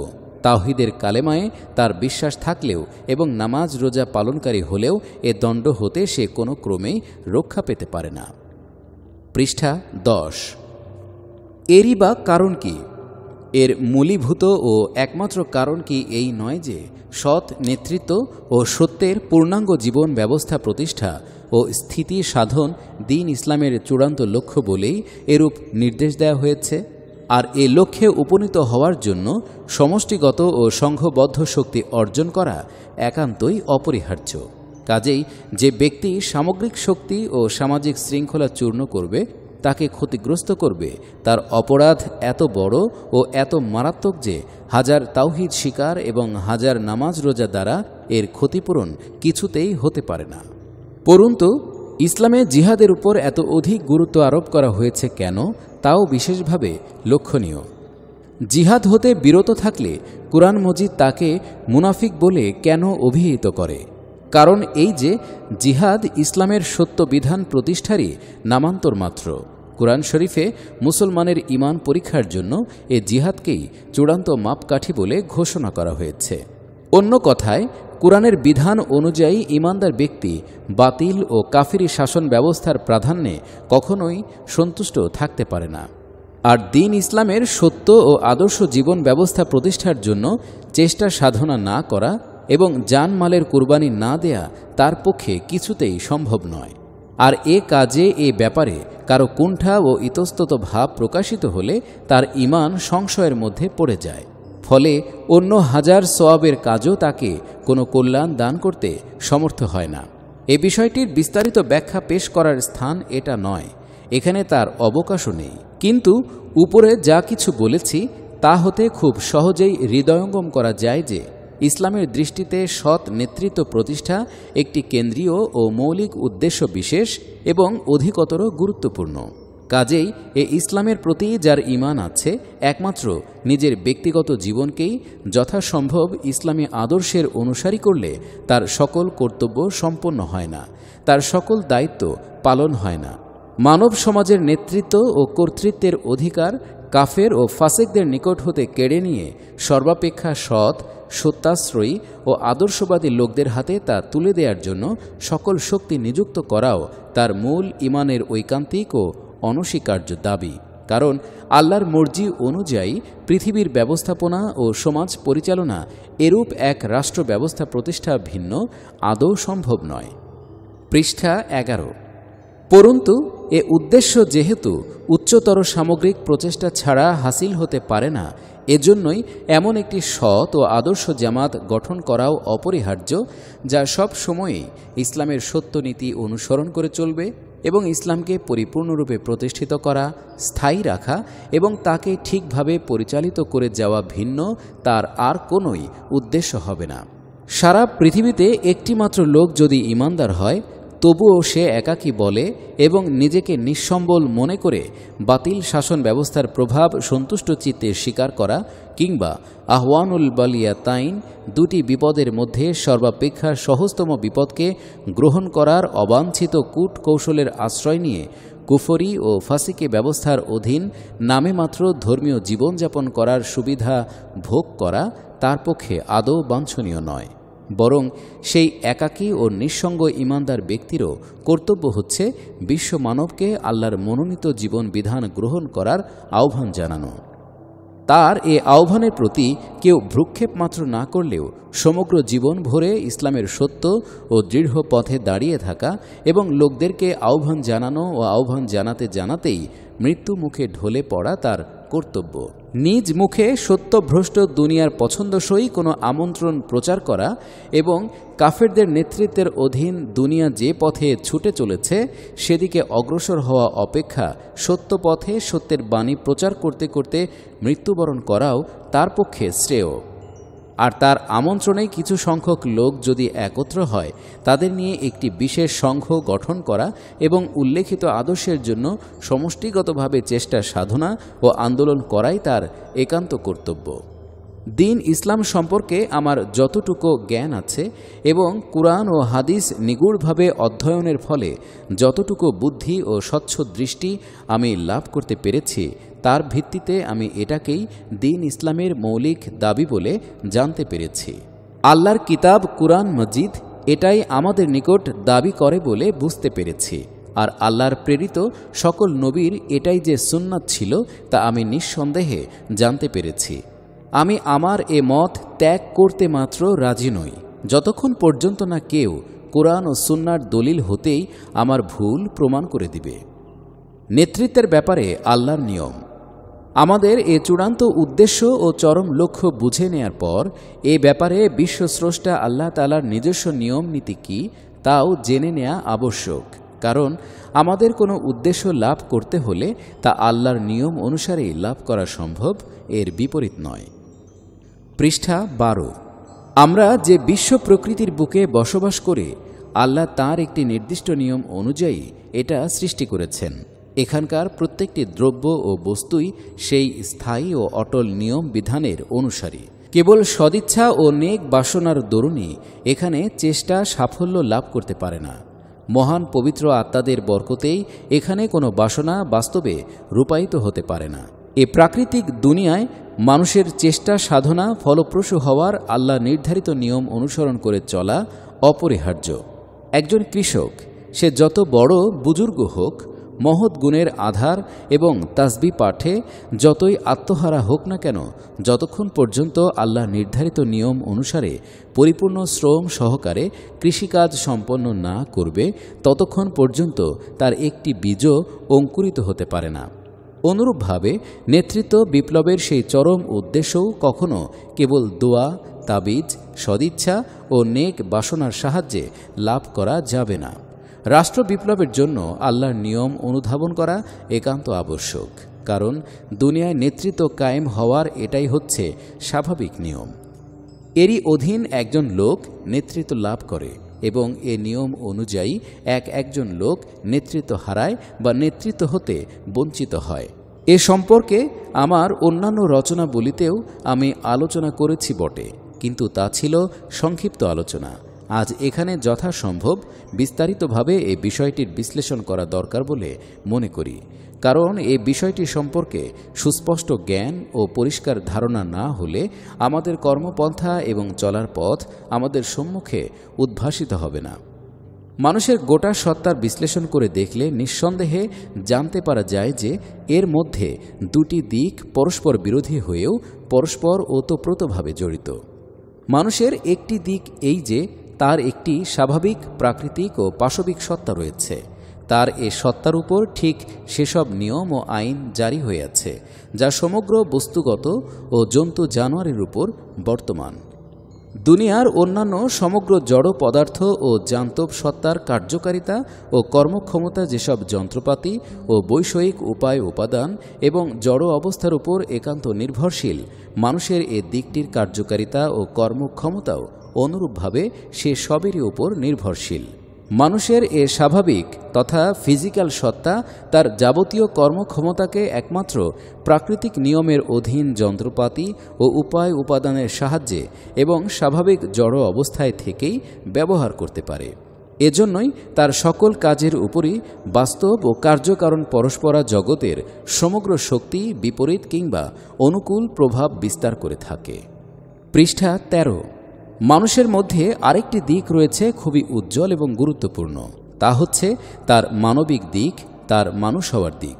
তাওহীদের কালেমায় তার বিশ্বাস থাকলেও এবং নামাজ রোজা পালনকারী হলেও এ দণ্ড হতে সে কোনো ক্রমেই রক্ষা পেতে পারে না। পৃষ্ঠা 10। এরই বা কারণ কি? এর মূলীভূত ও একমাত্র কারণ কি এই নয় যে সৎ নেতৃত্ব ও সত্যের পূর্ণাঙ্গ জীবন ব্যবস্থা প্রতিষ্ঠা ও স্থিতি সাধন দ্বীন ইসলামের চূড়ান্ত লক্ষ্য বলেই এরূপ নির্দেশ দেওয়া হয়েছে। আর এ লক্ষ্যে উপনীত হওয়ার জন্য সমষ্টিগত ও সংঘবদ্ধ শক্তি অর্জন করা একান্তই অপরিহার্য। কাজেই যে ব্যক্তি সামগ্রিক শক্তি ও সামাজিক শৃঙ্খলা চূর্ণ করবে, তাকে ক্ষতিগ্রস্ত করবে, তার অপরাধ এত বড় ও এত মারাত্মক যে হাজার তাওহীদ স্বীকার এবং হাজার নামাজ রোজা দ্বারা এর ক্ষতিপূরণ কিছুতেই হতে পারে না। পরন্তু ইসলামে জিহাদের উপর এত অধিক গুরুত্ব আরোপ করা হয়েছে কেন, তাও বিশেষভাবে লক্ষণীয়। জিহাদ হতে বিরত থাকলে কুরআন মজিদ তাকে মুনাফিক বলে কেন অভিহিত করে? কারণ এই যে জিহাদ ইসলামের সত্য বিধান প্রতিষ্ঠারই নামান্তর মাত্র। কুরআন শরীফে মুসলমানের ঈমান পরীক্ষার জন্য এ জিহাদকেই চূড়ান্ত মাপকাঠি বলে ঘোষণা করা হয়েছে। অন্য কথায়, কুরআনের বিধান অনুযায়ী ঈমানদার ব্যক্তি বাতিল ও কাফিরি শাসন ব্যবস্থার প্রাধান্যে কখনোই সন্তুষ্ট থাকতে পারে না। আর দ্বীন ইসলামের সত্য ও আদর্শ জীবন ব্যবস্থা প্রতিষ্ঠার জন্য চেষ্টা সাধনা না করা এবং জানমালের কুরবানি না দেয়া তার পক্ষে কিছুতেই সম্ভব নয়। আর এ কাজে এ ব্যাপারে কারো কুণ্ঠা ও ইতস্তত ভাব প্রকাশিত হলে তার ঈমান সংশয়ের মধ্যে পড়ে যায়। ফলে অন্য হাজার সওয়াবের কাজও তাকে কোনো কল্যাণ দান করতে সমর্থ হয় না। এ বিষয়টির বিস্তারিত ব্যাখ্যা পেশ করার স্থান এটা নয়, এখানে তার অবকাশও নেই। কিন্তু উপরে যা কিছু বলেছি তা হতে খুব সহজেই হৃদয়ঙ্গম করা যায় যে ইসলামের দৃষ্টিতে সৎ নেতৃত্ব প্রতিষ্ঠা একটি কেন্দ্রীয় ও মৌলিক উদ্দেশ্য বিশেষ এবং অধিকতর গুরুত্বপূর্ণ। কাজেই এ ইসলামের প্রতি যার ঈমান আছে, একমাত্র নিজের ব্যক্তিগত জীবনকেই যথাসম্ভব ইসলামী আদর্শের অনুসারী করলে তার সকল কর্তব্য সম্পন্ন হয় না, তার সকল দায়িত্ব পালন হয় না। মানব সমাজের নেতৃত্ব ও কর্তৃত্বের অধিকার কাফের ও ফাসেকদের নিকট হতে কেড়ে নিয়ে সর্বাপেক্ষা সৎ, সত্যাশ্রয়ী ও আদর্শবাদী লোকদের হাতে তা তুলে দেওয়ার জন্য সকল শক্তি নিযুক্ত করাও তার মূল ঈমানের ঐকান্তিক ও অনস্বীকার্য দাবি। কারণ আল্লাহর মর্জি অনুযায়ী পৃথিবীর ব্যবস্থাপনা ও সমাজ পরিচালনা এরূপ এক রাষ্ট্র ব্যবস্থা প্রতিষ্ঠা ভিন্ন আদৌ সম্ভব নয়। পৃষ্ঠা 11। পরন্তু এ উদ্দেশ্য যেহেতু উচ্চতর সামগ্রিক প্রচেষ্টা ছাড়া হাসিল হতে পারে না, এজন্যই এমন একটি সৎ ও আদর্শ জামাত গঠন করাও অপরিহার্য, যা সব সময়েই ইসলামের সত্য নীতি অনুসরণ করে চলবে এবং ইসলামকে পরিপূর্ণরূপে প্রতিষ্ঠিত করা, স্থায়ী রাখা এবং তাকে ঠিকভাবে পরিচালিত করে যাওয়া ভিন্ন তার আর কোনোই উদ্দেশ্য হবে না। সারা পৃথিবীতে একটিমাত্র লোক যদি ঈমানদার হয়, তবুও সে একাকী বলে এবং নিজেকে নিঃসম্বল মনে করে বাতিল শাসন ব্যবস্থার প্রভাব সন্তুষ্ট চিত্তে স্বীকার করা কিংবা আহওয়ানুল বালিয়াতাইন, দুটি বিপদের মধ্যে সর্বাপেক্ষা সহজতম বিপদকে গ্রহণ করার অবাঞ্ছিত কূট কৌশলের আশ্রয় নিয়ে কুফরি ও ফাসিকি ব্যবস্থার অধীন নামে মাত্র ধর্মীয় জীবনযাপন করার সুবিধা ভোগ করা তার পক্ষে আদৌ বাঞ্ছনীয় নয়। বরং সেই একাকী ও নিঃসঙ্গ ঈমানদার ব্যক্তিরও কর্তব্য হচ্ছে বিশ্ব মানবকে আল্লাহর মনোনীত জীবন বিধান গ্রহণ করার আহ্বান জানানো। তার এ আহ্বানের প্রতি কেউ ভ্রুক্ষেপ মাত্র না করলেও সমগ্র জীবন ভরে ইসলামের সত্য ও দৃঢ় পথে দাঁড়িয়ে থাকা এবং লোকদেরকে আহ্বান জানানো ও আহ্বান জানাতে জানাতেই মৃত্যু মুখে ঢলে পড়া তার কর্তব্য। নিজ মুখে সত্যভ্রষ্ট দুনিয়ার পছন্দসই কোনো আমন্ত্রণ প্রচার করা এবং কাফেরদের নেতৃত্বের অধীন দুনিয়া যে পথে ছুটে চলেছে সেদিকে অগ্রসর হওয়া অপেক্ষা সত্য পথে সত্যের বাণী প্রচার করতে করতে মৃত্যুবরণ করাও তার পক্ষে শ্রেয়। আর তার আমন্ত্রণেই কিছু সংখ্যক লোক যদি একত্র হয়, তাদের নিয়ে একটি বিশেষ সংঘ গঠন করা এবং উল্লেখিত আদর্শের জন্য সমষ্টিগতভাবে চেষ্টা সাধনা ও আন্দোলন করাই তার একান্ত কর্তব্য। দিন ইসলাম সম্পর্কে আমার যতটুকু জ্ঞান আছে এবং কুরআন ও হাদিস নিগুড়ভাবে অধ্যয়নের ফলে যতটুকু বুদ্ধি ও স্বচ্ছ দৃষ্টি আমি লাভ করতে পেরেছি, তার ভিত্তিতে আমি এটাকেই দিন ইসলামের মৌলিক দাবি বলে জানতে পেরেছি। আল্লাহর কিতাব কুরআন মজিদ এটাই আমাদের নিকট দাবি করে বলে বুঝতে পেরেছি। আর আল্লাহর প্রেরিত সকল নবীর এটাই যে সুন্নাত ছিল তা আমি নিঃসন্দেহে জানতে পেরেছি। আমি আমার এ মত ত্যাগ করতে মাত্র রাজি নই, যতক্ষণ পর্যন্ত না কেউ কোরআন ও সুন্নার দলিল হতেই আমার ভুল প্রমাণ করে দিবে। নেতৃত্বের ব্যাপারে আল্লাহর নিয়ম। আমাদের এ চূড়ান্ত উদ্দেশ্য ও চরম লক্ষ্য বুঝে নেয়ার পর এ ব্যাপারে বিশ্বস্রষ্টা আল্লাহ তাআলার নিজস্ব নিয়ম নীতি কী তাও জেনে নেওয়া আবশ্যক। কারণ আমাদের কোনো উদ্দেশ্য লাভ করতে হলে তা আল্লাহর নিয়ম অনুসারেই লাভ করা সম্ভব, এর বিপরীত নয়। পৃষ্ঠা 12। আমরা যে বিশ্ব প্রকৃতির বুকে বসবাস করে আল্লাহ তাঁর একটি নির্দিষ্ট নিয়ম অনুযায়ী এটা সৃষ্টি করেছেন। এখানকার প্রত্যেকটি দ্রব্য ও বস্তুই সেই স্থায়ী ও অটল নিয়ম বিধানের অনুসারী। কেবল সদিচ্ছা ও নেক বাসনার দরুনই এখানে চেষ্টা সাফল্য লাভ করতে পারে না। মহান পবিত্র আত্মাদের বরকতেই এখানে কোনো বাসনা বাস্তবে রূপায়িত হতে পারে না। এ প্রাকৃতিক দুনিয়ায় মানুষের চেষ্টা সাধনা ফলপ্রসূ হওয়ার আল্লাহ নির্ধারিত নিয়ম অনুসরণ করে চলা অপরিহার্য। একজন কৃষক সে যত বড় বুজুর্গ হোক, মহৎ গুণের আধার এবং তাসবিহ পাঠে যতই আত্মহারা হোক না কেন, যতক্ষণ পর্যন্ত আল্লাহ নির্ধারিত নিয়ম অনুসারে পরিপূর্ণ শ্রম সহকারে কৃষিকাজ সম্পন্ন না করবে, ততক্ষণ পর্যন্ত তার একটি বীজও অঙ্কুরিত হতে পারে না। অনুরূপভাবে নেতৃত্ব বিপ্লবের সেই চরম উদ্দেশ্যও কখনো কেবল দোয়া, তাবিজ, সদিচ্ছা ও নেক বাসনার সাহায্যে লাভ করা যাবে না। রাষ্ট্র বিপ্লবের জন্য আল্লাহর নিয়ম অনুধাবন করা একান্ত আবশ্যক। কারণ দুনিয়ায় নেতৃত্ব কায়েম হওয়ার এটাই হচ্ছে স্বাভাবিক নিয়ম। এরই অধীন একজন লোক নেতৃত্ব লাভ করে এবং এ নিয়ম অনুযায়ী একজন লোক নেতৃত্ব হারায় বা নেতৃত্ব হতে বঞ্চিত হয়। এ সম্পর্কে আমার অন্যান্য রচনাবলিতেও আমি আলোচনা করেছি বটে, কিন্তু তা ছিল সংক্ষিপ্ত আলোচনা। আজ এখানে যথাসম্ভব বিস্তারিতভাবে এই বিষয়টির বিশ্লেষণ করা দরকার বলে মনে করি। কারণ এই বিষয়টি সম্পর্কে সুস্পষ্ট জ্ঞান ও পরিষ্কার ধারণা না হলে আমাদের কর্মপন্থা এবং চলার পথ আমাদের সম্মুখে উদ্ভাসিত হবে না। মানুষের গোটা সত্তার বিশ্লেষণ করে দেখলে নিঃসন্দেহে জানতে পারা যায় যে এর মধ্যে দুটি দিক পরস্পর বিরোধী হয়েও পরস্পর ওতপ্রোতভাবে জড়িত। মানুষের একটি দিক এই যে তার একটি স্বাভাবিক প্রাকৃতিক ও পাশবিক সত্তা রয়েছে, তার এ সত্তার উপর ঠিক সেসব নিয়ম ও আইন জারি হয়ে আছে যা সমগ্র বস্তুগত ও জন্তু জানোয়ারের উপর বর্তমান। দুনিয়ার অন্যান্য সমগ্র জড় পদার্থ ও জান্তব সত্তার কার্যকারিতা ও কর্মক্ষমতা যেসব যন্ত্রপাতি ও বৈষয়িক উপায় উপাদান এবং জড় অবস্থার উপর একান্ত নির্ভরশীল, মানুষের এ দিকটির কার্যকারিতা ও কর্মক্ষমতাও অনুরূপভাবে সে সবেরই উপর নির্ভরশীল। মানুষের এ স্বাভাবিক তথা ফিজিক্যাল সত্তা তার যাবতীয় কর্মক্ষমতাকে একমাত্র প্রাকৃতিক নিয়মের অধীন যন্ত্রপাতি ও উপায় উপাদানের সাহায্যে এবং স্বাভাবিক জড় অবস্থায় থেকেই ব্যবহার করতে পারে। এজন্যই তার সকল কাজের উপরই বাস্তব ও কার্যকারণ পরস্পরা জগতের সমগ্র শক্তি বিপরীত কিংবা অনুকূল প্রভাব বিস্তার করে থাকে। পৃষ্ঠা ১৩। মানুষের মধ্যে আরেকটি দিক রয়েছে খুবই উজ্জ্বল এবং গুরুত্বপূর্ণ, তা হচ্ছে তার মানবিক দিক, তার মানুষ হওয়ার দিক।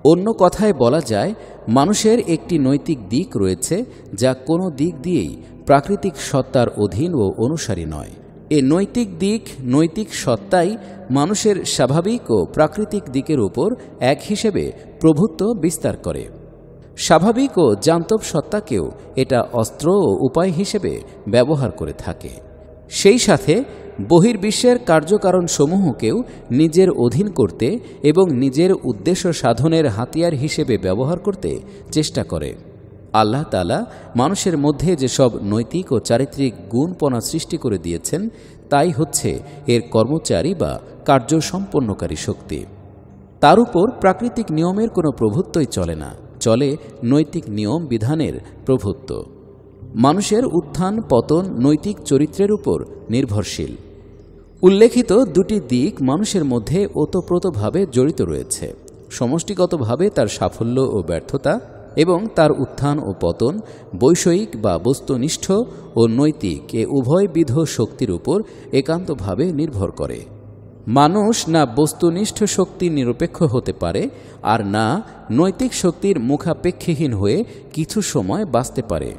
অন্য কথায় বলা যায়, মানুষের একটি নৈতিক দিক রয়েছে যা কোনো দিক দিয়েই প্রাকৃতিক সত্তার অধীন ও অনুসারী নয়। এ নৈতিক দিক, নৈতিক সত্তাই মানুষের স্বাভাবিক ও প্রাকৃতিক দিকের উপর এক হিসেবে প্রভুত্ব বিস্তার করে। স্বাভাবিক ও জান্তব সত্তাকেও এটা অস্ত্র ও উপায় হিসেবে ব্যবহার করে থাকে। সেই সাথে বহির্বিশ্বের কার্যকারণসমূহকেও নিজের অধীন করতে এবং নিজের উদ্দেশ্য সাধনের হাতিয়ার হিসেবে ব্যবহার করতে চেষ্টা করে। আল্লাহ তাআলা মানুষের মধ্যে যেসব নৈতিক ও চারিত্রিক গুণপনা সৃষ্টি করে দিয়েছেন তাই হচ্ছে এর কর্মচারী বা কার্য সম্পন্নকারী শক্তি। তার উপর প্রাকৃতিক নিয়মের কোনো প্রভুত্বই চলে না, চলে নৈতিক নিয়ম বিধানের প্রভুত্ব। মানুষের উত্থান পতন নৈতিক চরিত্রের উপর নির্ভরশীল। উল্লেখিত দুটি দিক মানুষের মধ্যে ওতপ্রোতভাবে জড়িত রয়েছে। সমষ্টিগতভাবে তার সাফল্য ও ব্যর্থতা এবং তার উত্থান ও পতন বৈষয়িক বা বস্তুনিষ্ঠ ও নৈতিক এ উভয়বিধ শক্তির উপর একান্তভাবে নির্ভর করে। মানুষ না বস্তুনিষ্ঠ শক্তি নিরপেক্ষ হতে পারে আর না নৈতিক শক্তির মুখাপেক্ষীহীন হয়ে কিছু সময় বাঁচতে পারে।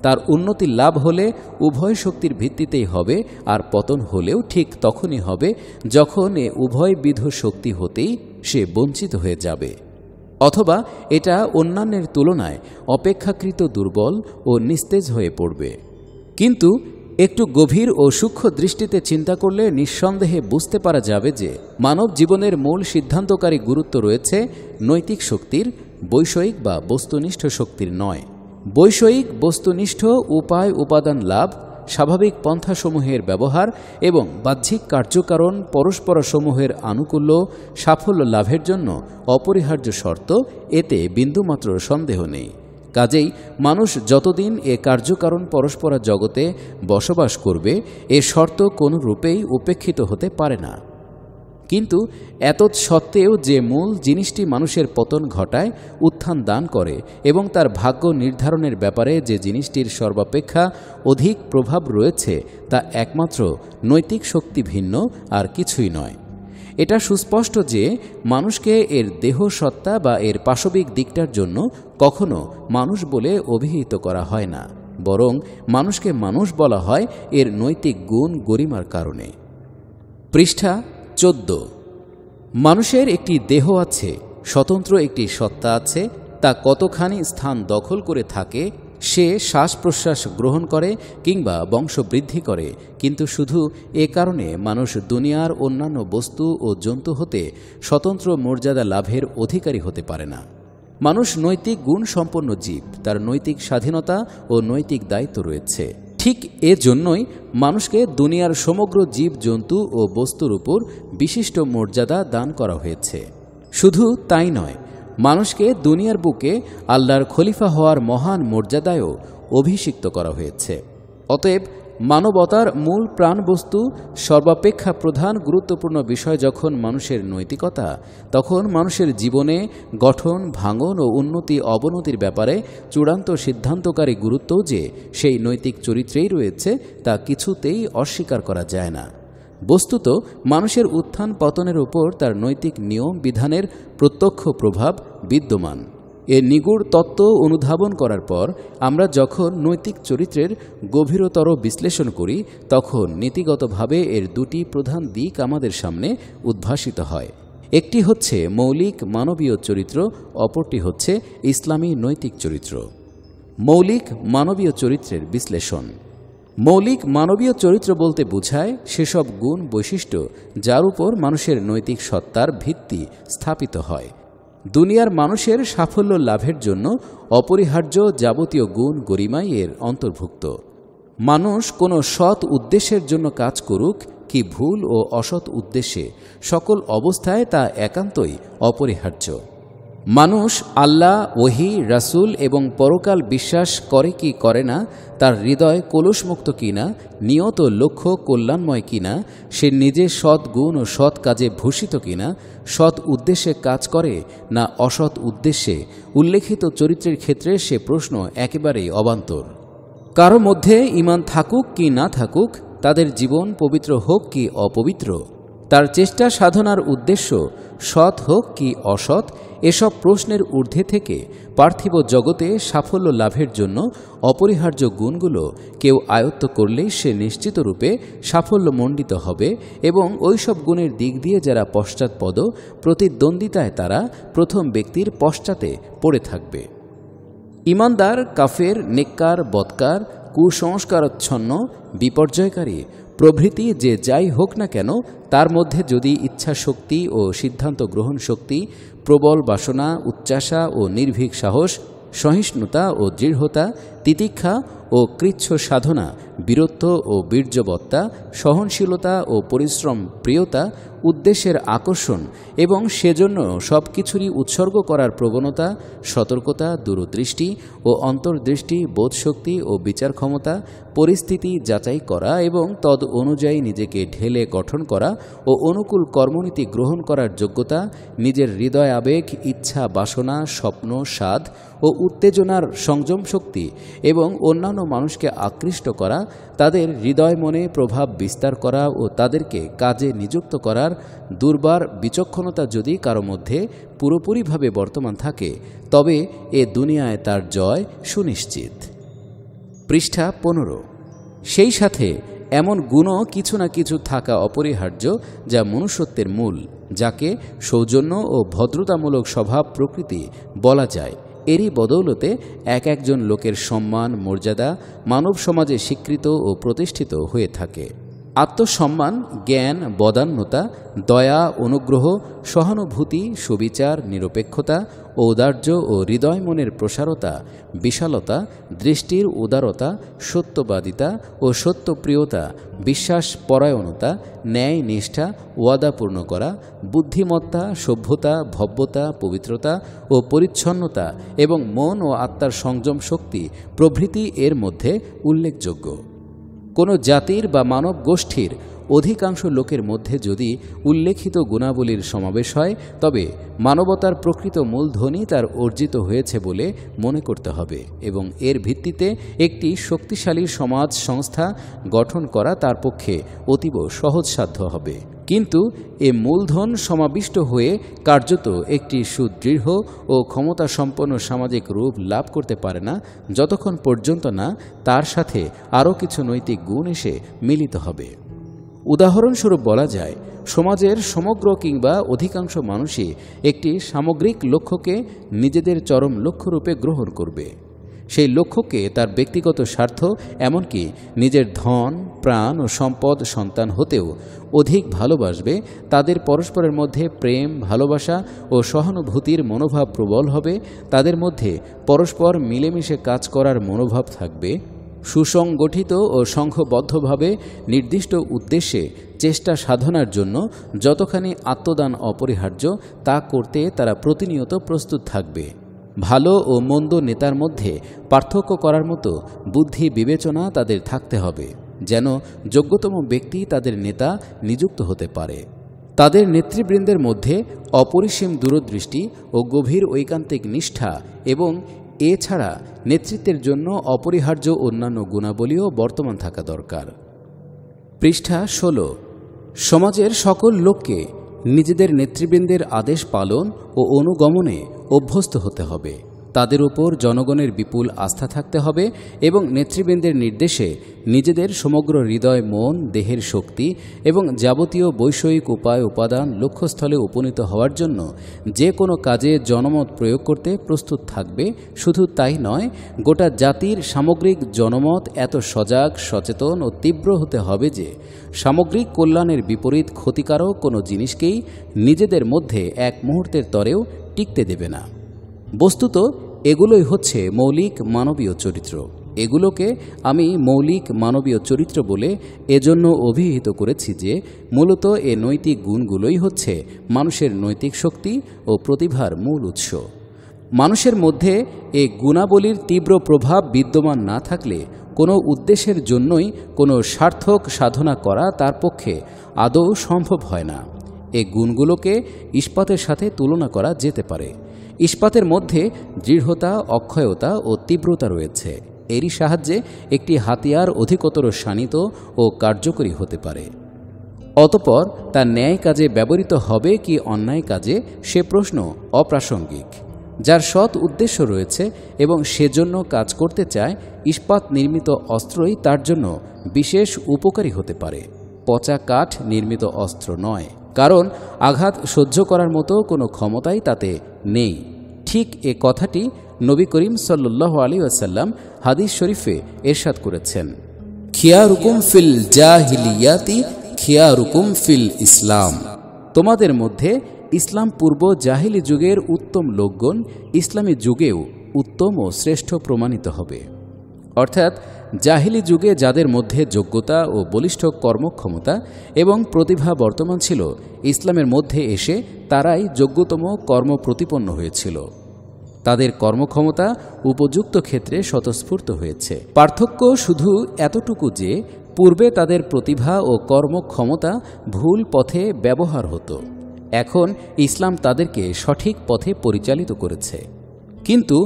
তার উন্নতি লাভ হলে উভয় শক্তির ভিত্তিতেই হবে, আর পতন হলেও ঠিক তখনই হবে যখন এ উভয়বিধ শক্তি হতেই সে বঞ্চিত হয়ে যাবে, অথবা এটা অন্যান্যের তুলনায় অপেক্ষাকৃত দুর্বল ও নিস্তেজ হয়ে পড়বে। কিন্তু একটু গভীর ও সূক্ষ্ম দৃষ্টিতে চিন্তা করলে নিঃসন্দেহে বুঝতে পারা যাবে যে মানব জীবনের মূল সিদ্ধান্তকারী গুরুত্ব রয়েছে নৈতিক শক্তির, বৈষয়িক বা বস্তুনিষ্ঠ শক্তির নয়। বৈষয়িক বস্তুনিষ্ঠ উপায় উপাদান লাভ, স্বাভাবিক পন্থাসমূহের ব্যবহার এবং বাহ্যিক কার্যকারণ পরস্পরসমূহের আনুকূল্য সাফল্য লাভের জন্য অপরিহার্য শর্ত, এতে বিন্দুমাত্র সন্দেহ নেই। কাজেই মানুষ যতদিন এ কার্যকারণ পরস্পরা জগতে বসবাস করবে এ শর্ত কোনো রূপেই উপেক্ষিত হতে পারে না। কিন্তু এতৎসত্ত্বেও যে মূল জিনিসটি মানুষের পতন ঘটায়, উত্থান দান করে এবং তার ভাগ্য নির্ধারণের ব্যাপারে যে জিনিসটির সর্বাপেক্ষা অধিক প্রভাব রয়েছে তা একমাত্র নৈতিক শক্তি ভিন্ন আর কিছুই নয়। এটা সুস্পষ্ট যে মানুষকে এর দেহ সত্তা বা এর পাশবিক দিকটার জন্য কখনো মানুষ বলে অভিহিত করা হয় না, বরং মানুষকে মানুষ বলা হয় এর নৈতিক গুণ গরিমার কারণে। পৃষ্ঠা ১৪। মানুষের একটি দেহ আছে, স্বতন্ত্র একটি সত্তা আছে, তা কতখানি স্থান দখল করে থাকে, সে শ্বাস প্রশ্বাস গ্রহণ করে কিংবা বংশবৃদ্ধি করে, কিন্তু শুধু এ কারণে মানুষ দুনিয়ার অন্যান্য বস্তু ও জন্তু হতে স্বতন্ত্র মর্যাদা লাভের অধিকারী হতে পারে না। মানুষ নৈতিক গুণ সম্পন্ন জীব, তার নৈতিক স্বাধীনতা ও নৈতিক দায়িত্ব রয়েছে। ঠিক এজন্যই মানুষকে দুনিয়ার সমগ্র জীব জন্তু ও বস্তুর উপর বিশিষ্ট মর্যাদা দান করা হয়েছে। শুধু তাই নয়, মানুষকে দুনিয়ার বুকে আল্লাহর খলিফা হওয়ার মহান মর্যাদায়ও অভিষিক্ত করা হয়েছে। অতএব মানবতার মূল প্রাণবস্তু সর্বাপেক্ষা প্রধান গুরুত্বপূর্ণ বিষয় যখন মানুষের নৈতিকতা, তখন মানুষের জীবনে গঠন, ভাঙন ও উন্নতি অবনতির ব্যাপারে চূড়ান্ত সিদ্ধান্তকারী গুরুত্বও যে সেই নৈতিক চরিত্রেই রয়েছে তা কিছুতেই অস্বীকার করা যায় না। বস্তুত মানুষের উত্থান পতনের উপর তার নৈতিক নিয়ম বিধানের প্রত্যক্ষ প্রভাব বিদ্যমান। এ নিগূঢ় তত্ত্ব অনুধাবন করার পর আমরা যখন নৈতিক চরিত্রের গভীরতর বিশ্লেষণ করি, তখন নীতিগতভাবে এর দুটি প্রধান দিক আমাদের সামনে উদ্ভাসিত হয়। একটি হচ্ছে মৌলিক মানবীয় চরিত্র, অপরটি হচ্ছে ইসলামী নৈতিক চরিত্র। মৌলিক মানবীয় চরিত্রের বিশ্লেষণ। মৌলিক মানবীয় চরিত্র বলতে বোঝায় সেসব গুণ বৈশিষ্ট্য যার উপর মানুষের নৈতিক সত্তার ভিত্তি স্থাপিত হয়। দুনিয়ার মানুষের সাফল্য লাভের জন্য অপরিহার্য যাবতীয় গুণ গরিমাই এর অন্তর্ভুক্ত। মানুষ কোনো সৎ উদ্দেশ্যের জন্য কাজ করুক কি ভুল ও অসৎ উদ্দেশ্যে, সকল অবস্থায় তা একান্তই অপরিহার্য। মানুষ আল্লাহ, ওহী, রাসূল এবং পরকাল বিশ্বাস করে কি করে না, তার হৃদয় কলুষমুক্ত কিনা, নিয়ত লক্ষ্য কল্যাণময় কিনা, সে নিজে সৎ গুণ ও সৎ কাজে ভূষিত কিনা, সৎ উদ্দেশ্যে কাজ করে না অসৎ উদ্দেশ্যে, উল্লেখিত চরিত্রের ক্ষেত্রে সে প্রশ্ন একেবারেই অবান্তর। কারো মধ্যে ঈমান থাকুক কি না থাকুক, তাদের জীবন পবিত্র হোক কি অপবিত্র, তার চেষ্টা সাধনার উদ্দেশ্য সৎ হোক কি অসৎ, এসব প্রশ্নের ঊর্ধ্বে থেকে পার্থিব জগতে সাফল্য লাভের জন্য অপরিহার্য গুণগুলো কেউ আয়ত্ত করলেই সে নিশ্চিতরূপে সাফল্যমণ্ডিত হবে এবং ওইসব গুণের দিক দিয়ে যারা পশ্চাৎপদ, প্রতিদ্বন্দ্বিতায় তারা প্রথম ব্যক্তির পশ্চাতে পড়ে থাকবে। ঈমানদার, কাফের, নেককার, বদকার, কুসংস্কারাচ্ছন্ন, বিপর্যয়কারী প্রভৃতি যে যাই হোক না কেন, তার মধ্যে যদি ইচ্ছা শক্তি ও সিদ্ধান্ত গ্রহণ শক্তি, প্রবল বাসনা, উচ্চাসা ও নির্ভীক সাহস, সহিষ্ণুতা ও দৃঢ়তা, তিতিক্ষা ও কৃচ্ছ সাধনা, বীরত্ব ও বীর্যবত্তা, সহনশীলতা ও পরিশ্রম প্রিয়তা, উদ্দেশ্যের আকর্ষণ এবং সেজন্য সব কিছুরই উৎসর্গ করার প্রবণতা, সতর্কতা, দূরদৃষ্টি ও অন্তর্দৃষ্টি, বোধশক্তি ও বিচার ক্ষমতা, পরিস্থিতি যাচাই করা এবং তদ অনুযায়ী নিজেকে ঢেলে গঠন করা ও অনুকূল কর্মনীতি গ্রহণ করার যোগ্যতা, নিজের হৃদয় আবেগ, ইচ্ছা, বাসনা, স্বপ্ন, স্বাদ ও উত্তেজনার সংযম শক্তি এবং অন্যান্য মানুষকে আকৃষ্ট করা, তাদের হৃদয় মনে প্রভাব বিস্তার করা ও তাদেরকে কাজে নিযুক্ত করার দুর্বার বিচক্ষণতা যদি কারো মধ্যে পুরোপুরিভাবে বর্তমান থাকে, তবে এ দুনিয়ায় তার জয় সুনিশ্চিত। পৃষ্ঠা 15। সেই সাথে এমন গুণও কিছু না কিছু থাকা অপরিহার্য যা মনুষ্যত্বের মূল, যাকে সৌজন্য ও ভদ্রতামূলক স্বভাব প্রকৃতি বলা যায়। এরই বদৌলতে এক একজন লোকের সম্মান, মর্যাদা মানব সমাজে স্বীকৃত ও প্রতিষ্ঠিত হয়ে থাকে। আত্মসম্মান, জ্ঞান, বদান্যতা, দয়া, অনুগ্রহ, সহানুভূতি, সুবিচার, নিরপেক্ষতা, ঔদার্য ও হৃদয় মনের প্রসারতা, বিশালতা, দৃষ্টির উদারতা, সত্যবাদিতা ও সত্যপ্রিয়তা, বিশ্বাস পরায়ণতা, ন্যায় নিষ্ঠা, ওয়াদা পূর্ণ করা, বুদ্ধিমত্তা, সভ্যতা, ভব্যতা, পবিত্রতা ও পরিচ্ছন্নতা এবং মন ও আত্মার সংযম শক্তি প্রভৃতি এর মধ্যে উল্লেখযোগ্য। কোনো জাতির বা মানব গোষ্ঠীর অধিকাংশ লোকের মধ্যে যদি উল্লেখিত গুণাবলীর সমাবেশ হয়, তবে মানবতার প্রকৃত মূলধনই তার অর্জিত হয়েছে বলে মনে করতে হবে এবং এর ভিত্তিতে একটি শক্তিশালী সমাজ সংস্থা গঠন করা তার পক্ষে অতীব সহজসাধ্য হবে। কিন্তু এ মূলধন সমাবিষ্ট হয়ে কার্যত একটি সুদৃঢ় ও ক্ষমতাসম্পন্ন সামাজিক রূপ লাভ করতে পারে না যতক্ষণ পর্যন্ত না তার সাথে আরও কিছু নৈতিক গুণ এসে মিলিত হবে। উদাহরণস্বরূপ বলা যায়, সমাজের সমগ্র কিংবা অধিকাংশ মানুষই একটি সামগ্রিক লক্ষ্যকে নিজেদের চরম লক্ষ্যরূপে গ্রহণ করবে। সেই লক্ষ্যকে তার ব্যক্তিগত স্বার্থ, এমনকি নিজের ধন, প্রাণ ও সম্পদ সন্তান হতেও অধিক ভালোবাসবে। তাদের পরস্পরের মধ্যে প্রেম, ভালোবাসা ও সহানুভূতির মনোভাব প্রবল হবে। তাদের মধ্যে পরস্পর মিলেমিশে কাজ করার মনোভাব থাকবে। সুসংগঠিত ও সংঘবদ্ধভাবে নির্দিষ্ট উদ্দেশ্যে চেষ্টা সাধনার জন্য যতখানি আত্মদান অপরিহার্য, তা করতে তারা প্রতিনিয়ত প্রস্তুত থাকবে। ভালো ও মন্দ নেতার মধ্যে পার্থক্য করার মতো বুদ্ধি বিবেচনা তাদের থাকতে হবে, যেন যোগ্যতম ব্যক্তি তাদের নেতা নিযুক্ত হতে পারে। তাদের নেতৃবৃন্দের মধ্যে অপরিসীম দূরদৃষ্টি ও গভীর ঐকান্তিক নিষ্ঠা এবং এছাড়া নেতৃত্বের জন্য অপরিহার্য অন্যান্য গুণাবলীও বর্তমান থাকা দরকার। পৃষ্ঠা 16। সমাজের সকল লোককে নিজেদের নেতৃবৃন্দের আদেশ পালন ও অনুগমনে অভ্যস্ত হতে হবে। তাদের উপর জনগণের বিপুল আস্থা থাকতে হবে এবং নেতৃবৃন্দের নির্দেশে নিজেদের সমগ্র হৃদয়, মন, দেহের শক্তি এবং যাবতীয় বৈষয়িক উপায় উপাদান লক্ষ্যস্থলে উপনীত হওয়ার জন্য যে কোনো কাজে জনমত প্রয়োগ করতে প্রস্তুত থাকবে। শুধু তাই নয়, গোটা জাতির সামগ্রিক জনমত এত সজাগ, সচেতন ও তীব্র হতে হবে যে সামগ্রিক কল্যাণের বিপরীত ক্ষতিকারক কোনো জিনিসকেই নিজেদের মধ্যে এক মুহূর্তের তরেও টিকতে দেবে না। বস্তুত এগুলোই হচ্ছে মৌলিক মানবীয় চরিত্র। এগুলোকে আমি মৌলিক মানবীয় চরিত্র বলে এজন্য অভিহিত করেছি যে মূলত এ নৈতিক গুণগুলোই হচ্ছে মানুষের নৈতিক শক্তি ও প্রতিভার মূল উৎস। মানুষের মধ্যে এ গুণাবলীর তীব্র প্রভাব বিদ্যমান না থাকলে কোনো উদ্দেশ্যের জন্যই কোনো সার্থক সাধনা করা তার পক্ষে আদৌ সম্ভব হয় না। এ গুণগুলোকে ইস্পাতের সাথে তুলনা করা যেতে পারে। ইস্পাতের মধ্যে দৃঢ়তা, অক্ষয়তা ও তীব্রতা রয়েছে। এরই সাহায্যে একটি হাতিয়ার অধিকতর শানিত ও কার্যকরী হতে পারে। অতঃপর তা ন্যায় কাজে ব্যবহৃত হবে কি অন্যায় কাজে, সে প্রশ্ন অপ্রাসঙ্গিক। যার সৎ উদ্দেশ্য রয়েছে এবং সেজন্য কাজ করতে চায়, ইস্পাত নির্মিত অস্ত্রই তার জন্য বিশেষ উপকারী হতে পারে, পচা কাঠ নির্মিত অস্ত্র নয়। কারণ আঘাত সহ্য করার মতো কোনো ক্ষমতাই তাতে নেই। ঠিক এ কথাটি নবী করিম সাল্লাল্লাহু আলাইহি ওয়াসাল্লাম হাদিস শরীফে ইরশাদ করেছেন, খিয়ারুকুম ফিল জাহিলিয়াতি খিয়ারুকুম ফিল ইসলাম। তোমাদের মধ্যে ইসলাম পূর্ব জাহিলি যুগের উত্তম লোকগণ ইসলামী যুগেও উত্তম ও শ্রেষ্ঠ প্রমাণিত হবে। অর্থাৎ জাহিলি যুগে যাদের মধ্যে যোগ্যতা ও বলিষ্ঠ কর্মক্ষমতা এবং প্রতিভা বর্তমান ছিল, ইসলামের মধ্যে এসে তারাই যোগ্যতম কর্মপ্রতিপন্ন হয়েছিল। তাদের কর্মক্ষমতা উপযুক্ত ক্ষেত্রে স্বতঃস্ফূর্ত হয়েছে। পার্থক্য শুধু এতটুকু যে পূর্বে তাদের প্রতিভা ও কর্মক্ষমতা ভুল পথে ব্যবহার হতো, এখন ইসলাম তাদেরকে সঠিক পথে পরিচালিত করেছে। কিন্তু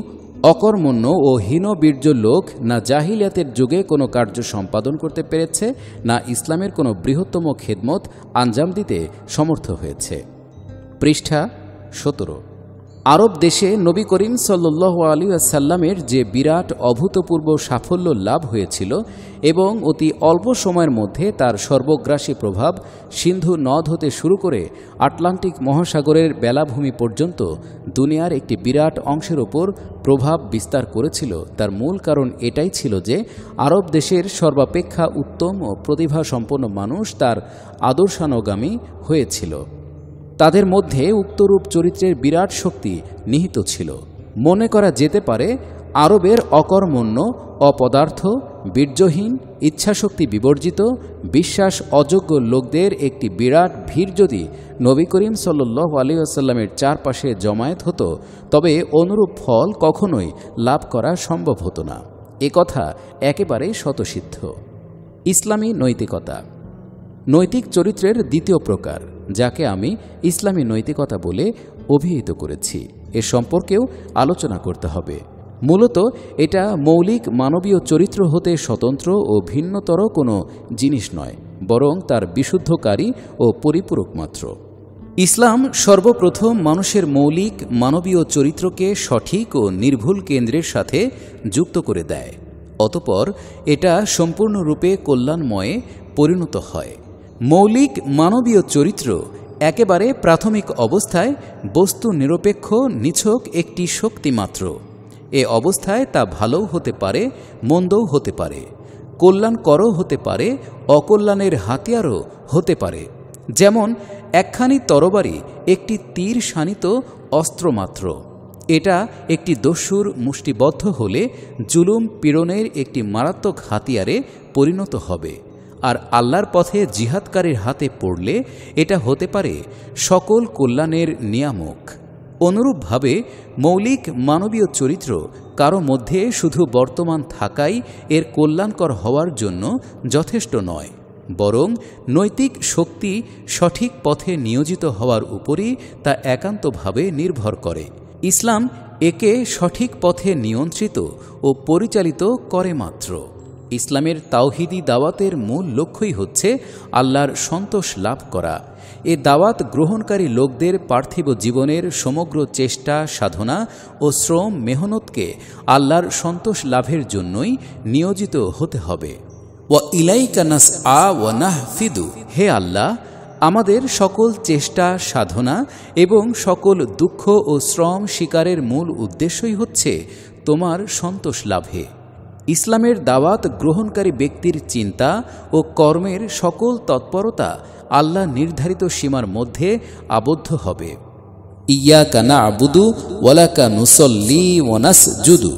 অকর্মণ্য ও হীনবীর্য লোক না জাহিলিয়াতের যুগে কোনো কার্য সম্পাদন করতে পেরেছে, না ইসলামের কোনো বৃহত্তম খেদমত আঞ্জাম দিতে সমর্থ হয়েছে। পৃষ্ঠা 17। আরব দেশে নবী করিম সাল্লাল্লাহু আলাইহি ওয়াসাল্লামের যে বিরাট অভূতপূর্ব সাফল্য লাভ হয়েছিল এবং অতি অল্প সময়ের মধ্যে তার সর্বগ্রাসী প্রভাব সিন্ধু নদ হতে শুরু করে আটলান্টিক মহাসাগরের বেলাভূমি পর্যন্ত দুনিয়ার একটি বিরাট অংশের ওপর প্রভাব বিস্তার করেছিল, তার মূল কারণ এটাই ছিল যে আরব দেশের সর্বাপেক্ষা উত্তম ও প্রতিভাসম্পন্ন মানুষ তার আদর্শানুগামী হয়েছিল। তাদের মধ্যে উক্তরূপ চরিত্রের বিরাট শক্তি নিহিত ছিল। মনে করা যেতে পারে আরবের অকর্মণ্য, অপদার্থ, বীর্যহীন, ইচ্ছাশক্তি বিবর্জিত, বিশ্বাস অযোগ্য লোকদের একটি বিরাট ভিড় যদি নবী করিম সাল্লাল্লাহু আলাইহি ওয়াসাল্লামের চারপাশে জমায়েত হতো, তবে অনুরূপ ফল কখনোই লাভ করা সম্ভব হতো না। এ কথা একেবারে স্বতঃসিদ্ধ। ইসলামী নৈতিকতা নৈতিক চরিত্রের দ্বিতীয় প্রকার, যাকে আমি ইসলামী নৈতিকতা বলে অভিহিত করেছি, এ সম্পর্কেও আলোচনা করতে হবে। মূলত এটা মৌলিক মানবীয় চরিত্র হতে স্বতন্ত্র ও ভিন্নতর কোনো জিনিস নয়, বরং তার বিশুদ্ধকারী ও পরিপূরক মাত্র। ইসলাম সর্বপ্রথম মানুষের মৌলিক মানবীয় চরিত্রকে সঠিক ও নির্ভুল কেন্দ্রের সাথে যুক্ত করে দেয়। অতঃপর এটা সম্পূর্ণরূপে কল্যাণময়ে পরিণত হয়। মৌলিক মানবীয় চরিত্র একেবারে প্রাথমিক অবস্থায় বস্তু নিরপেক্ষ নিছক একটি শক্তি মাত্র। এ অবস্থায় তা ভালোও হতে পারে, মন্দও হতে পারে, কল্যাণকরও হতে পারে, অকল্যাণের হাতিয়ারও হতে পারে। যেমন একখানি তরবারি একটি তীর শানিত অস্ত্র মাত্র। এটা একটি দস্যুর মুষ্টিবদ্ধ হলে জুলুম পীড়নের একটি মারাত্মক হাতিয়ারে পরিণত হবে, আর আল্লাহর পথে জিহাদকারীর হাতে পড়লে এটা হতে পারে সকল কল্যাণের নিয়ামক। অনুরূপভাবে মৌলিক মানবীয় চরিত্র কারো মধ্যে শুধু বর্তমান থাকাই এর কল্যাণকর হওয়ার জন্য যথেষ্ট নয়, বরং নৈতিক শক্তি সঠিক পথে নিয়োজিত হওয়ার উপরই তা একান্তভাবে নির্ভর করে। ইসলাম একে সঠিক পথে নিয়ন্ত্রিত ও পরিচালিত করে মাত্র। ইসলামের তাওহিদি দাওয়াতের মূল লক্ষ্যই হচ্ছে আল্লাহর সন্তোষ লাভ করা। এ দাওয়াত গ্রহণকারী লোকদের পার্থিব জীবনের সমগ্র চেষ্টা, সাধনা ও শ্রম মেহনতকে আল্লাহর সন্তোষ লাভের জন্যই নিয়োজিত হতে হবে। ওয়া ইলাইকা নাসআ ওয়া নাহফিদু, হে আল্লাহ, আমাদের সকল চেষ্টা সাধনা এবং সকল দুঃখ ও শ্রম স্বীকারের মূল উদ্দেশ্যই হচ্ছে তোমার সন্তোষ লাভে। ইসলামের দাওয়াত গ্রহণকারী ব্যক্তির চিন্তা ও কর্মের সকল তৎপরতা আল্লাহ নির্ধারিত সীমার মধ্যে আবদ্ধ হবে। ইয়াকা না'বুদু ওয়া লাকা নুসাল্লি ওয়া নাসজুদু,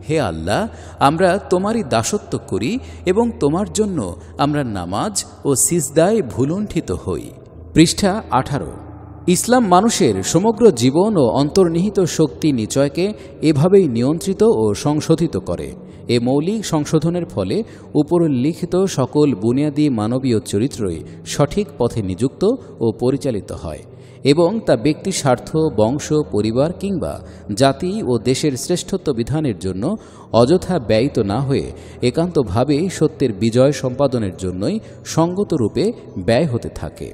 হে আল্লাহ, আমরা তোমারই দাসত্ব করি এবং তোমার জন্য আমরা নামাজ ও সিজদায় ভুলুণ্ঠিত হই। পৃষ্ঠা 18। ইসলাম মানুষের সমগ্র জীবন ও অন্তর্নিহিত শক্তি নিচয়কে এভাবেই নিয়ন্ত্রিত ও সংশোধিত করে। এ মৌলিক সংশোধনের ফলে উপরিল্লিখিত সকল বুনিয়াদী মানবীয় চরিত্রই সঠিক পথে নিযুক্ত ও পরিচালিত হয় এবং তা ব্যক্তি স্বার্থ, বংশ, পরিবার কিংবা জাতি ও দেশের শ্রেষ্ঠত্ব বিধানের জন্য অযথা ব্যয়িত না হয়ে একান্তভাবে সত্যের বিজয় সম্পাদনের জন্যই সঙ্গতরূপে ব্যয় হতে থাকে।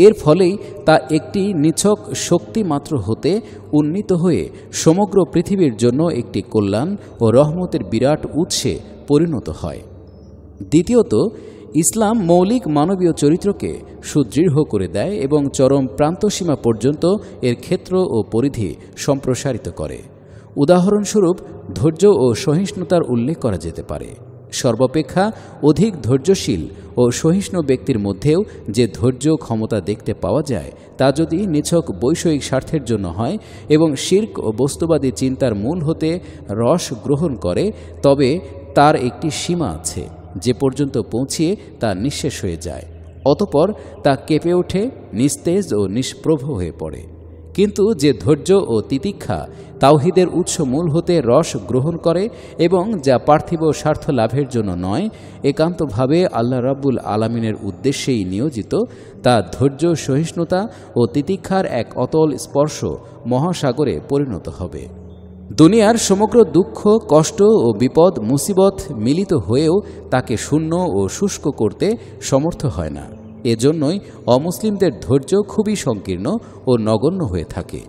এর ফলেই তা একটি নিছক শক্তি মাত্র হতে উন্নীত হয়ে সমগ্র পৃথিবীর জন্য একটি কল্যাণ ও রহমতের বিরাট উৎসে পরিণত হয়। দ্বিতীয়ত, ইসলাম মৌলিক মানবীয় চরিত্রকে সুদৃঢ় করে দেয় এবং চরম প্রান্তসীমা পর্যন্ত এর ক্ষেত্র ও পরিধি সম্প্রসারিত করে। উদাহরণস্বরূপ ধৈর্য ও সহিষ্ণুতার উল্লেখ করা যেতে পারে। সর্বাপেক্ষা অধিক ধৈর্যশীল ও সহিষ্ণু ব্যক্তির মধ্যেও যে ধৈর্য ক্ষমতা দেখতে পাওয়া যায় তা যদি নিছক বৈষয়িক স্বার্থের জন্য হয় এবং শিরক ও বস্তুবাদী চিন্তার মূল হতে রস গ্রহণ করে, তবে তার একটি সীমা আছে যে পর্যন্ত পৌঁছিয়ে তা নিঃশেষ হয়ে যায়। অতঃপর তা কেঁপে ওঠে, নিস্তেজ ও নিষ্প্রভ হয়ে পড়ে। কিন্তু যে ধৈর্য ও তিতিক্ষা তাওহীদের উৎস মূল হতে রস গ্রহণ করে এবং যা পার্থিব স্বার্থ লাভের জন্য নয়, একান্তভাবে আল্লাহ রাব্বুল আলামিনের উদ্দেশ্যেই নিয়োজিত, তা ধৈর্য, সহিষ্ণুতা ও তিতিক্ষার এক অতল স্পর্শ মহাসাগরে পরিণত হবে। দুনিয়ার সমগ্র দুঃখ, কষ্ট ও বিপদ মুসিবত মিলিত হয়েও তাকে শূন্য ও শুষ্ক করতে সমর্থ হয় না। এজন্যই অমুসলিমদের ধৈর্য খুবই সংকীর্ণ ও নগণ্য হয়ে থাকে।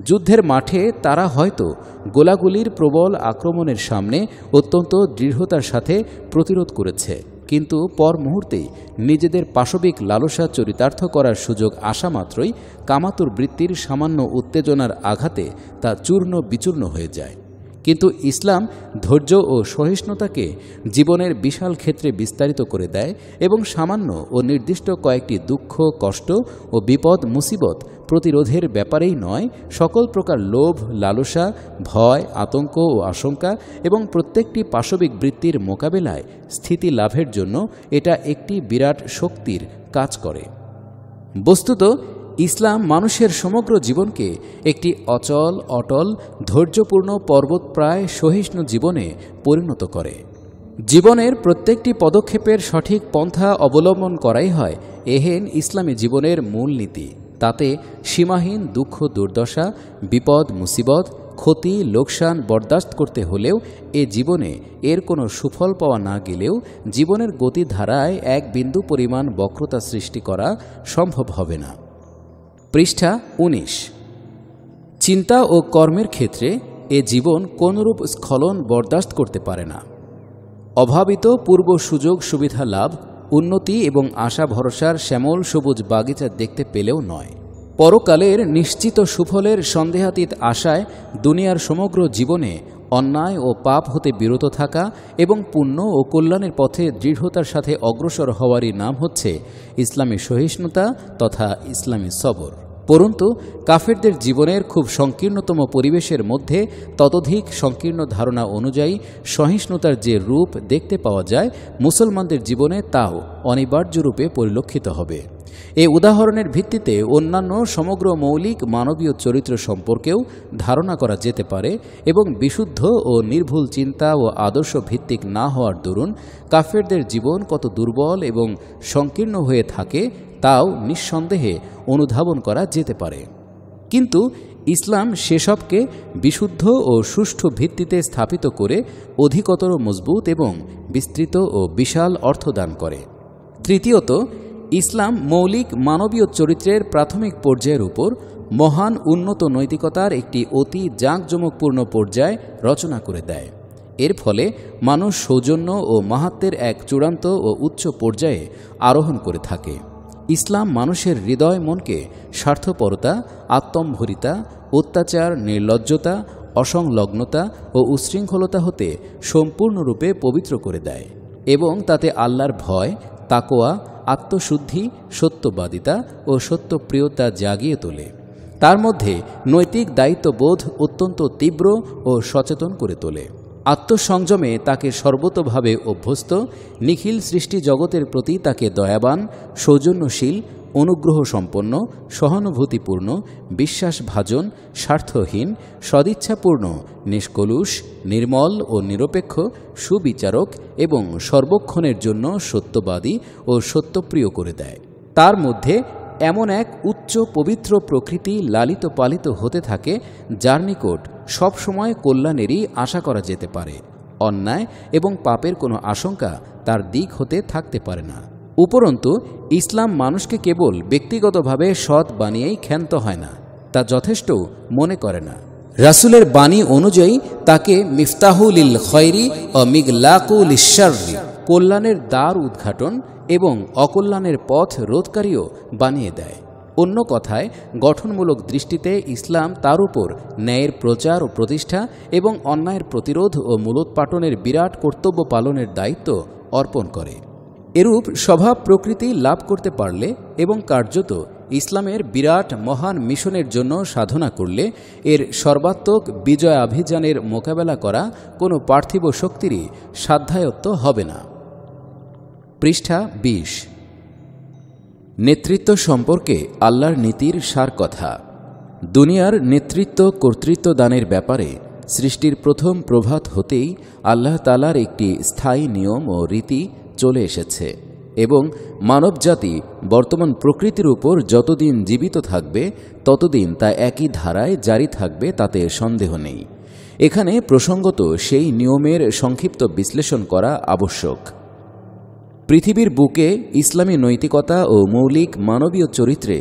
যুদ্ধের মাঠে তারা হয়তো গোলাগুলির প্রবল আক্রমণের সামনে অত্যন্ত দৃঢ়তার সাথে প্রতিরোধ করেছে, কিন্তু পর মুহূর্তেই নিজেদের পাশবিক লালসা চরিতার্থ করার সুযোগ আসা মাত্রই কামাতুর বৃত্তির সামান্য উত্তেজনার আঘাতে তা চূর্ণ বিচূর্ণ হয়ে যায়। কিন্তু ইসলাম ধৈর্য ও সহিষ্ণুতাকে জীবনের বিশাল ক্ষেত্রে বিস্তারিত করে দেয় এবং সামান্য ও নির্দিষ্ট কয়েকটি দুঃখ, কষ্ট ও বিপদ মুসিবত প্রতিরোধের ব্যাপারেই নয়, সকল প্রকার লোভ, লালসা, ভয়, আতঙ্ক ও আশঙ্কা এবং প্রত্যেকটি পাশবিক বৃত্তির মোকাবেলায় স্থিতি লাভের জন্য এটা একটি বিরাট শক্তির কাজ করে। বস্তুত ইসলাম মানুষের সমগ্র জীবনকে একটি অচল, অটল, ধৈর্যপূর্ণ পর্বতপ্রায় সহিষ্ণু জীবনে পরিণত করে। জীবনের প্রত্যেকটি পদক্ষেপের সঠিক পন্থা অবলম্বন করাই হয় এহেন ইসলামী জীবনের মূল নীতি। তাতে সীমাহীন দুঃখ, দুর্দশা, বিপদ, মুসিবত, ক্ষতি, লোকসান বরদাস্ত করতে হলেও এ জীবনে এর কোনো সুফল পাওয়া না গেলেও জীবনের গতিধারায় এক বিন্দু পরিমাণ বক্রতা সৃষ্টি করা সম্ভব হবে না। পৃষ্ঠা 19। চিন্তা ও কর্মের ক্ষেত্রে এ জীবন কোনরূপ স্খলন বরদাস্ত করতে পারে না। অভাবিত পূর্ব সুযোগ সুবিধা লাভ, উন্নতি এবং আশা ভরসার শ্যামল সবুজ বাগিচা দেখতে পেলেও নয়। পরকালের নিশ্চিত সুফলের সন্দেহাতীত আশায় দুনিয়ার সমগ্র জীবনে অন্যায় ও পাপ হতে বিরত থাকা এবং পুণ্য ও কল্যাণের পথে দৃঢ়তার সাথে অগ্রসর হওয়ারই নাম হচ্ছে ইসলামী সহিষ্ণুতা তথা ইসলামী সবর। পরন্তু কাফেরদের জীবনের খুব সংকীর্ণতম পরিবেশের মধ্যে ততোধিক সংকীর্ণ ধারণা অনুযায়ী সহিষ্ণুতার যে রূপ দেখতে পাওয়া যায়, মুসলমানদের জীবনে তাও অনিবার্য রূপে পরিলক্ষিত হবে। এ উদাহরণের ভিত্তিতে অন্যান্য সমগ্র মৌলিক মানবীয় চরিত্র সম্পর্কেও ধারণা করা যেতে পারে এবং বিশুদ্ধ ও নির্ভুল চিন্তা ও আদর্শ ভিত্তিক না হওয়ার দরুন কাফেরদের জীবন কত দুর্বল এবং সংকীর্ণ হয়ে থাকে তাও নিঃসন্দেহে অনুধাবন করা যেতে পারে। কিন্তু ইসলাম সেসবকে বিশুদ্ধ ও সুষ্ঠু ভিত্তিতে স্থাপিত করে অধিকতর মজবুত এবং বিস্তৃত ও বিশাল অর্থ দান করে। তৃতীয়ত, ইসলাম মৌলিক মানবীয় চরিত্রের প্রাথমিক পর্যায়ের উপর মহান উন্নত নৈতিকতার একটি অতি জাঁকজমকপূর্ণ পর্যায় রচনা করে দেয়। এর ফলে মানুষ সৌজন্য ও মাহাত্ম্যের এক চূড়ান্ত ও উচ্চ পর্যায়ে আরোহণ করে থাকে। ইসলাম মানুষের হৃদয় মনকে স্বার্থপরতা, আত্মম্ভরিতা, অত্যাচার, নির্লজ্জতা, অসংলগ্নতা ও উচ্ছৃঙ্খলতা হতে সম্পূর্ণরূপে পবিত্র করে দেয় এবং তাতে আল্লাহর ভয়, তাকওয়া, আত্মশুদ্ধি, সত্যবাদিতা ও সত্যপ্রিয়তা জাগিয়ে তোলে। তার মধ্যে নৈতিক দায়িত্ববোধ অত্যন্ত তীব্র ও সচেতন করে তোলে। আত্মসংযমে তাকে সর্বতোভাবে অভ্যস্ত, নিখিল সৃষ্টি জগতের প্রতি তাকে দয়াবান, সৌজন্যশীল, অনুগ্রহ সম্পন্ন, সহানুভূতিপূর্ণ, বিশ্বাসভাজন, স্বার্থহীন, সদিচ্ছাপূর্ণ, নিষ্কলুষ, নির্মল ও নিরপেক্ষ, সুবিচারক এবং সর্বক্ষণের জন্য সত্যবাদী ও সত্যপ্রিয় করে দেয়। তার মধ্যে এমন এক উচ্চ পবিত্র প্রকৃতি লালিত পালিত হতে থাকে যার নিকট সবসময় কল্যাণেরই আশা করা যেতে পারে। অন্যায় এবং পাপের কোনো আশঙ্কা তার দিক হতে থাকতে পারে না। উপরন্তু ইসলাম মানুষকে কেবল ব্যক্তিগতভাবে সৎ বানিয়েই ক্ষান্ত হয় না, তা যথেষ্ট মনে করে না। রাসূলের বাণী অনুযায়ী তাকে মিফতাহুলিল খয়রি ও মিগলাকুল শাররি, কল্যাণের দ্বার উদ্ঘাটন এবং অকল্যাণের পথ রোধকারীও বানিয়ে দেয়। অন্য কথায়, গঠনমূলক দৃষ্টিতে ইসলাম তার উপর ন্যায়ের প্রচার ও প্রতিষ্ঠা এবং অন্যায়ের প্রতিরোধ ও মূলোৎপাটনের বিরাট কর্তব্য পালনের দায়িত্ব অর্পণ করে। এরূপ স্বভাব প্রকৃতি লাভ করতে পারলে এবং কার্যত ইসলামের বিরাট মহান মিশনের জন্য সাধনা করলে এর সর্বাত্মক বিজয়াভিযানের মোকাবেলা করা কোনো পার্থিব শক্তিরই সাধ্যায়ত্ত হবে না। পৃষ্ঠা ২০। নেতৃত্ব সম্পর্কে আল্লাহর নীতির সার কথা। দুনিয়ার নেতৃত্ব কর্তৃত্ব দানের ব্যাপারে সৃষ্টির প্রথম প্রভাত হতেই আল্লাহ তাআলার একটি স্থায়ী নিয়ম ও রীতি চলে এসেছে এবং মানবজাতি বর্তমান প্রকৃতির উপর যতদিন জীবিত থাকবে ততদিন তা একই ধারায় জারি থাকবে, তাতে সন্দেহ নেই। এখানে প্রসঙ্গত সেই নিয়মের সংক্ষিপ্ত বিশ্লেষণ করা আবশ্যক। পৃথিবীর বুকে ইসলামী নৈতিকতা ও মৌলিক মানবীয় চরিত্রে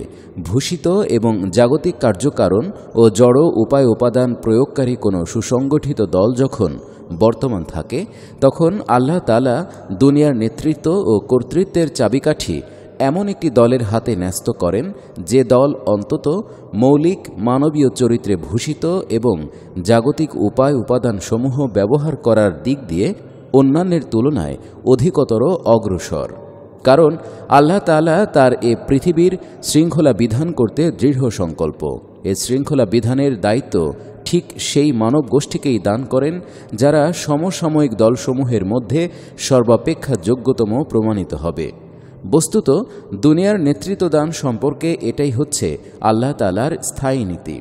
ভূষিত এবং জাগতিক কার্যকারণ ও জড় উপায় উপাদান প্রয়োগকারী কোনো সুসংগঠিত দল যখন বর্তমান থাকে, তখন আল্লাহ তাআলা দুনিয়ার নেতৃত্ব ও কর্তৃত্বের চাবিকাঠি এমন একটি দলের হাতে ন্যস্ত করেন যে দল অন্তত মৌলিক মানবীয় চরিত্রে ভূষিত এবং জাগতিক উপায় উপাদানসমূহ ব্যবহার করার দিক দিয়ে অন্যান্যের তুলনায় অধিকতর অগ্রসর। কারণ আল্লাহ তাআলা তার এ পৃথিবীর শৃঙ্খলা বিধান করতে দৃঢ় সংকল্প। এ শৃঙ্খলা বিধানের দায়িত্ব ঠিক সেই মানব গোষ্ঠীকেই দান করেন যারা সমসাময়িক দলসমূহের মধ্যে সর্বাপেক্ষা যোগ্যতম প্রমাণিত হবে। বস্তুত দুনিয়ার নেতৃত্বদান সম্পর্কে এটাই হচ্ছে আল্লাহ তাআলার স্থায়ী নীতি।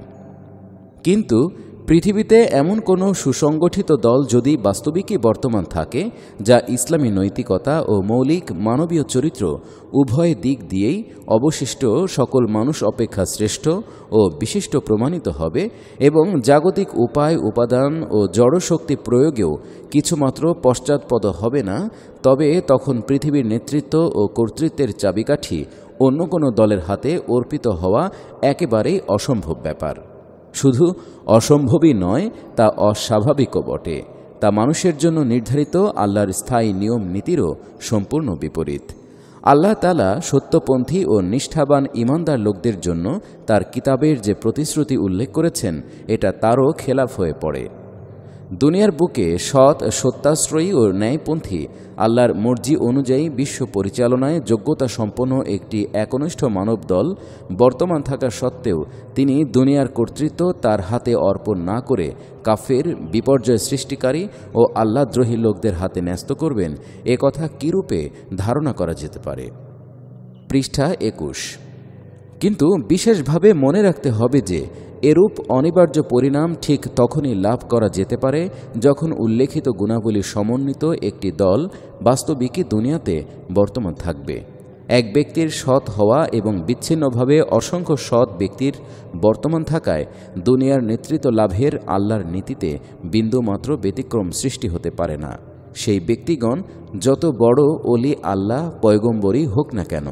কিন্তু পৃথিবীতে এমন কোনো সুসংগঠিত দল যদি বাস্তবিকই বর্তমান থাকে, যা ইসলামী নৈতিকতা ও মৌলিক মানবীয় চরিত্র উভয় দিক দিয়েই অবশিষ্ট সকল মানুষ অপেক্ষা শ্রেষ্ঠ ও বিশিষ্ট প্রমাণিত হবে এবং জাগতিক উপায় উপাদান ও জড়শক্তি প্রয়োগেও কিছুমাত্র পশ্চাৎপদ হবে না, তবে তখন পৃথিবীর নেতৃত্ব ও কর্তৃত্বের চাবিকাঠি অন্য কোনো দলের হাতে অর্পিত হওয়া একেবারেই অসম্ভব ব্যাপার। শুধু অসম্ভবই নয়, তা অস্বাভাবিকও বটে। তা মানুষের জন্য নির্ধারিত আল্লাহর স্থায়ী নিয়ম নীতিরও সম্পূর্ণ বিপরীত। আল্লাহ তাআলা সত্যপন্থী ও নিষ্ঠাবান ঈমানদার লোকদের জন্য তার কিতাবের যে প্রতিশ্রুতি উল্লেখ করেছেন, এটা তারও খেলাফ হয়ে পড়ে। দুনিয়ার বুকে সৎ, সত্যাশ্রয়ী ও ন্যায়পন্থী আল্লাহর মর্জি অনুযায়ী বিশ্ব পরিচালনায় যোগ্যতা সম্পন্ন একটি একনিষ্ঠ মানব দল বর্তমান থাকা সত্ত্বেও তিনি দুনিয়ার কর্তৃত্ব তার হাতে অর্পণ না করে কাফের, বিপর্যয় সৃষ্টিকারী ও আল্লাহদ্রোহী লোকদের হাতে ন্যস্ত করবেন, এ কথা কিরূপে ধারণা করা যেতে পারে? পৃষ্ঠা ২১। কিন্তু বিশেষভাবে মনে রাখতে হবে যে এরূপ অনিবার্য পরিণাম ঠিক তখনই লাভ করা যেতে পারে যখন উল্লেখিত গুণাবলী সমন্বিত একটি দল বাস্তবিকই দুনিয়াতে বর্তমান থাকবে। এক ব্যক্তির সৎ হওয়া এবং বিচ্ছিন্নভাবে অসংখ্য সৎ ব্যক্তির বর্তমান থাকায় দুনিয়ার নেতৃত্ব লাভের আল্লাহর নীতিতে বিন্দুমাত্র ব্যতিক্রম সৃষ্টি হতে পারে না, সেই ব্যক্তিগণ যত বড় অলি আল্লাহ পয়গম্বরই হোক না কেন।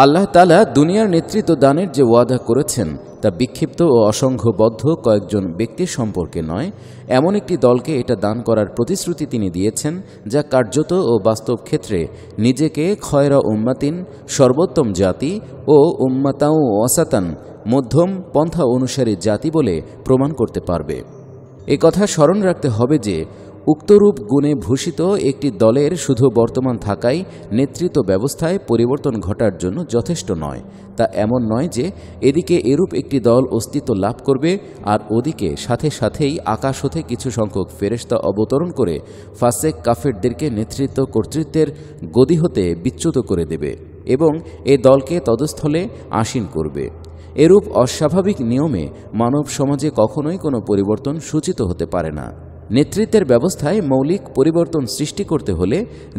আল্লাহ তাআলা দুনিয়ার নেতৃত্ব দানের যে ওয়াদা করেছেন তা বিক্ষিপ্ত ও অসংখ্যবদ্ধ কয়েকজন ব্যক্তির সম্পর্কে নয়, এমন একটি দলকে এটা দান করার প্রতিশ্রুতি তিনি দিয়েছেন যা কার্যত ও বাস্তব ক্ষেত্রে নিজেকে খয়রা উম্মাতিন, সর্বোত্তম জাতি, ও উম্মাতাও ওয়াসাতান, মধ্যম পন্থা অনুসারী জাতি বলে প্রমাণ করতে পারবে। এ কথা স্মরণ রাখতে হবে যে উক্তরূপ গুণে ভূষিত একটি দলের শুধু বর্তমান থাকাই নেতৃত্ব ব্যবস্থায় পরিবর্তন ঘটার জন্য যথেষ্ট নয়। তা এমন নয় যে এদিকে এরূপ একটি দল অস্তিত্ব লাভ করবে আর ওদিকে সাথে সাথেই আকাশ হতে কিছু সংখ্যক ফেরেশতা অবতরণ করে ফাসেক কাফেরদেরকে নেতৃত্ব কর্তৃত্বের গদি হতে বিচ্যুত করে দেবে এবং এ দলকে তদস্থলে আসীন করবে। এরূপ অস্বাভাবিক নিয়মে মানব সমাজে কখনোই কোনো পরিবর্তন সূচিত হতে পারে না। নেতৃত্বের ব্যবস্থায় মৌলিক পরিবর্তন সৃষ্টি করতে হলে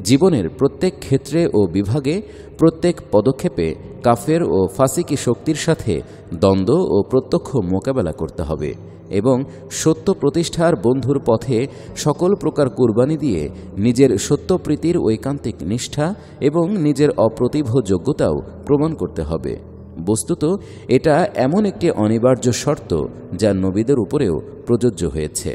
জীবনের প্রত্যেক ক্ষেত্রে ও বিভাগে, প্রত্যেক পদক্ষেপে কাফের ও ফাসিকি শক্তির সাথে দ্বন্দ্ব ও প্রত্যক্ষ মোকাবেলা করতে হবে এবং সত্য প্রতিষ্ঠার বন্ধুর পথে সকল প্রকার কুরবানি দিয়ে নিজের সত্যপ্রীতির ঐকান্তিক নিষ্ঠা এবং নিজের অপ্রতিভ যোগ্যতাও প্রমাণ করতে হবে। বস্তুত এটা এমন একটি অনিবার্য শর্ত যা নবীদের উপরেও প্রযোজ্য হয়েছে।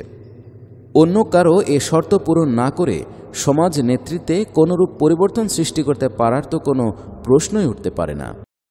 অন্য কারো এ শর্ত পূরণ না করে সমাজ নেতৃত্বে কোনরূপ পরিবর্তন সৃষ্টি করতে পারার তো কোনো প্রশ্নই উঠতে পারে না।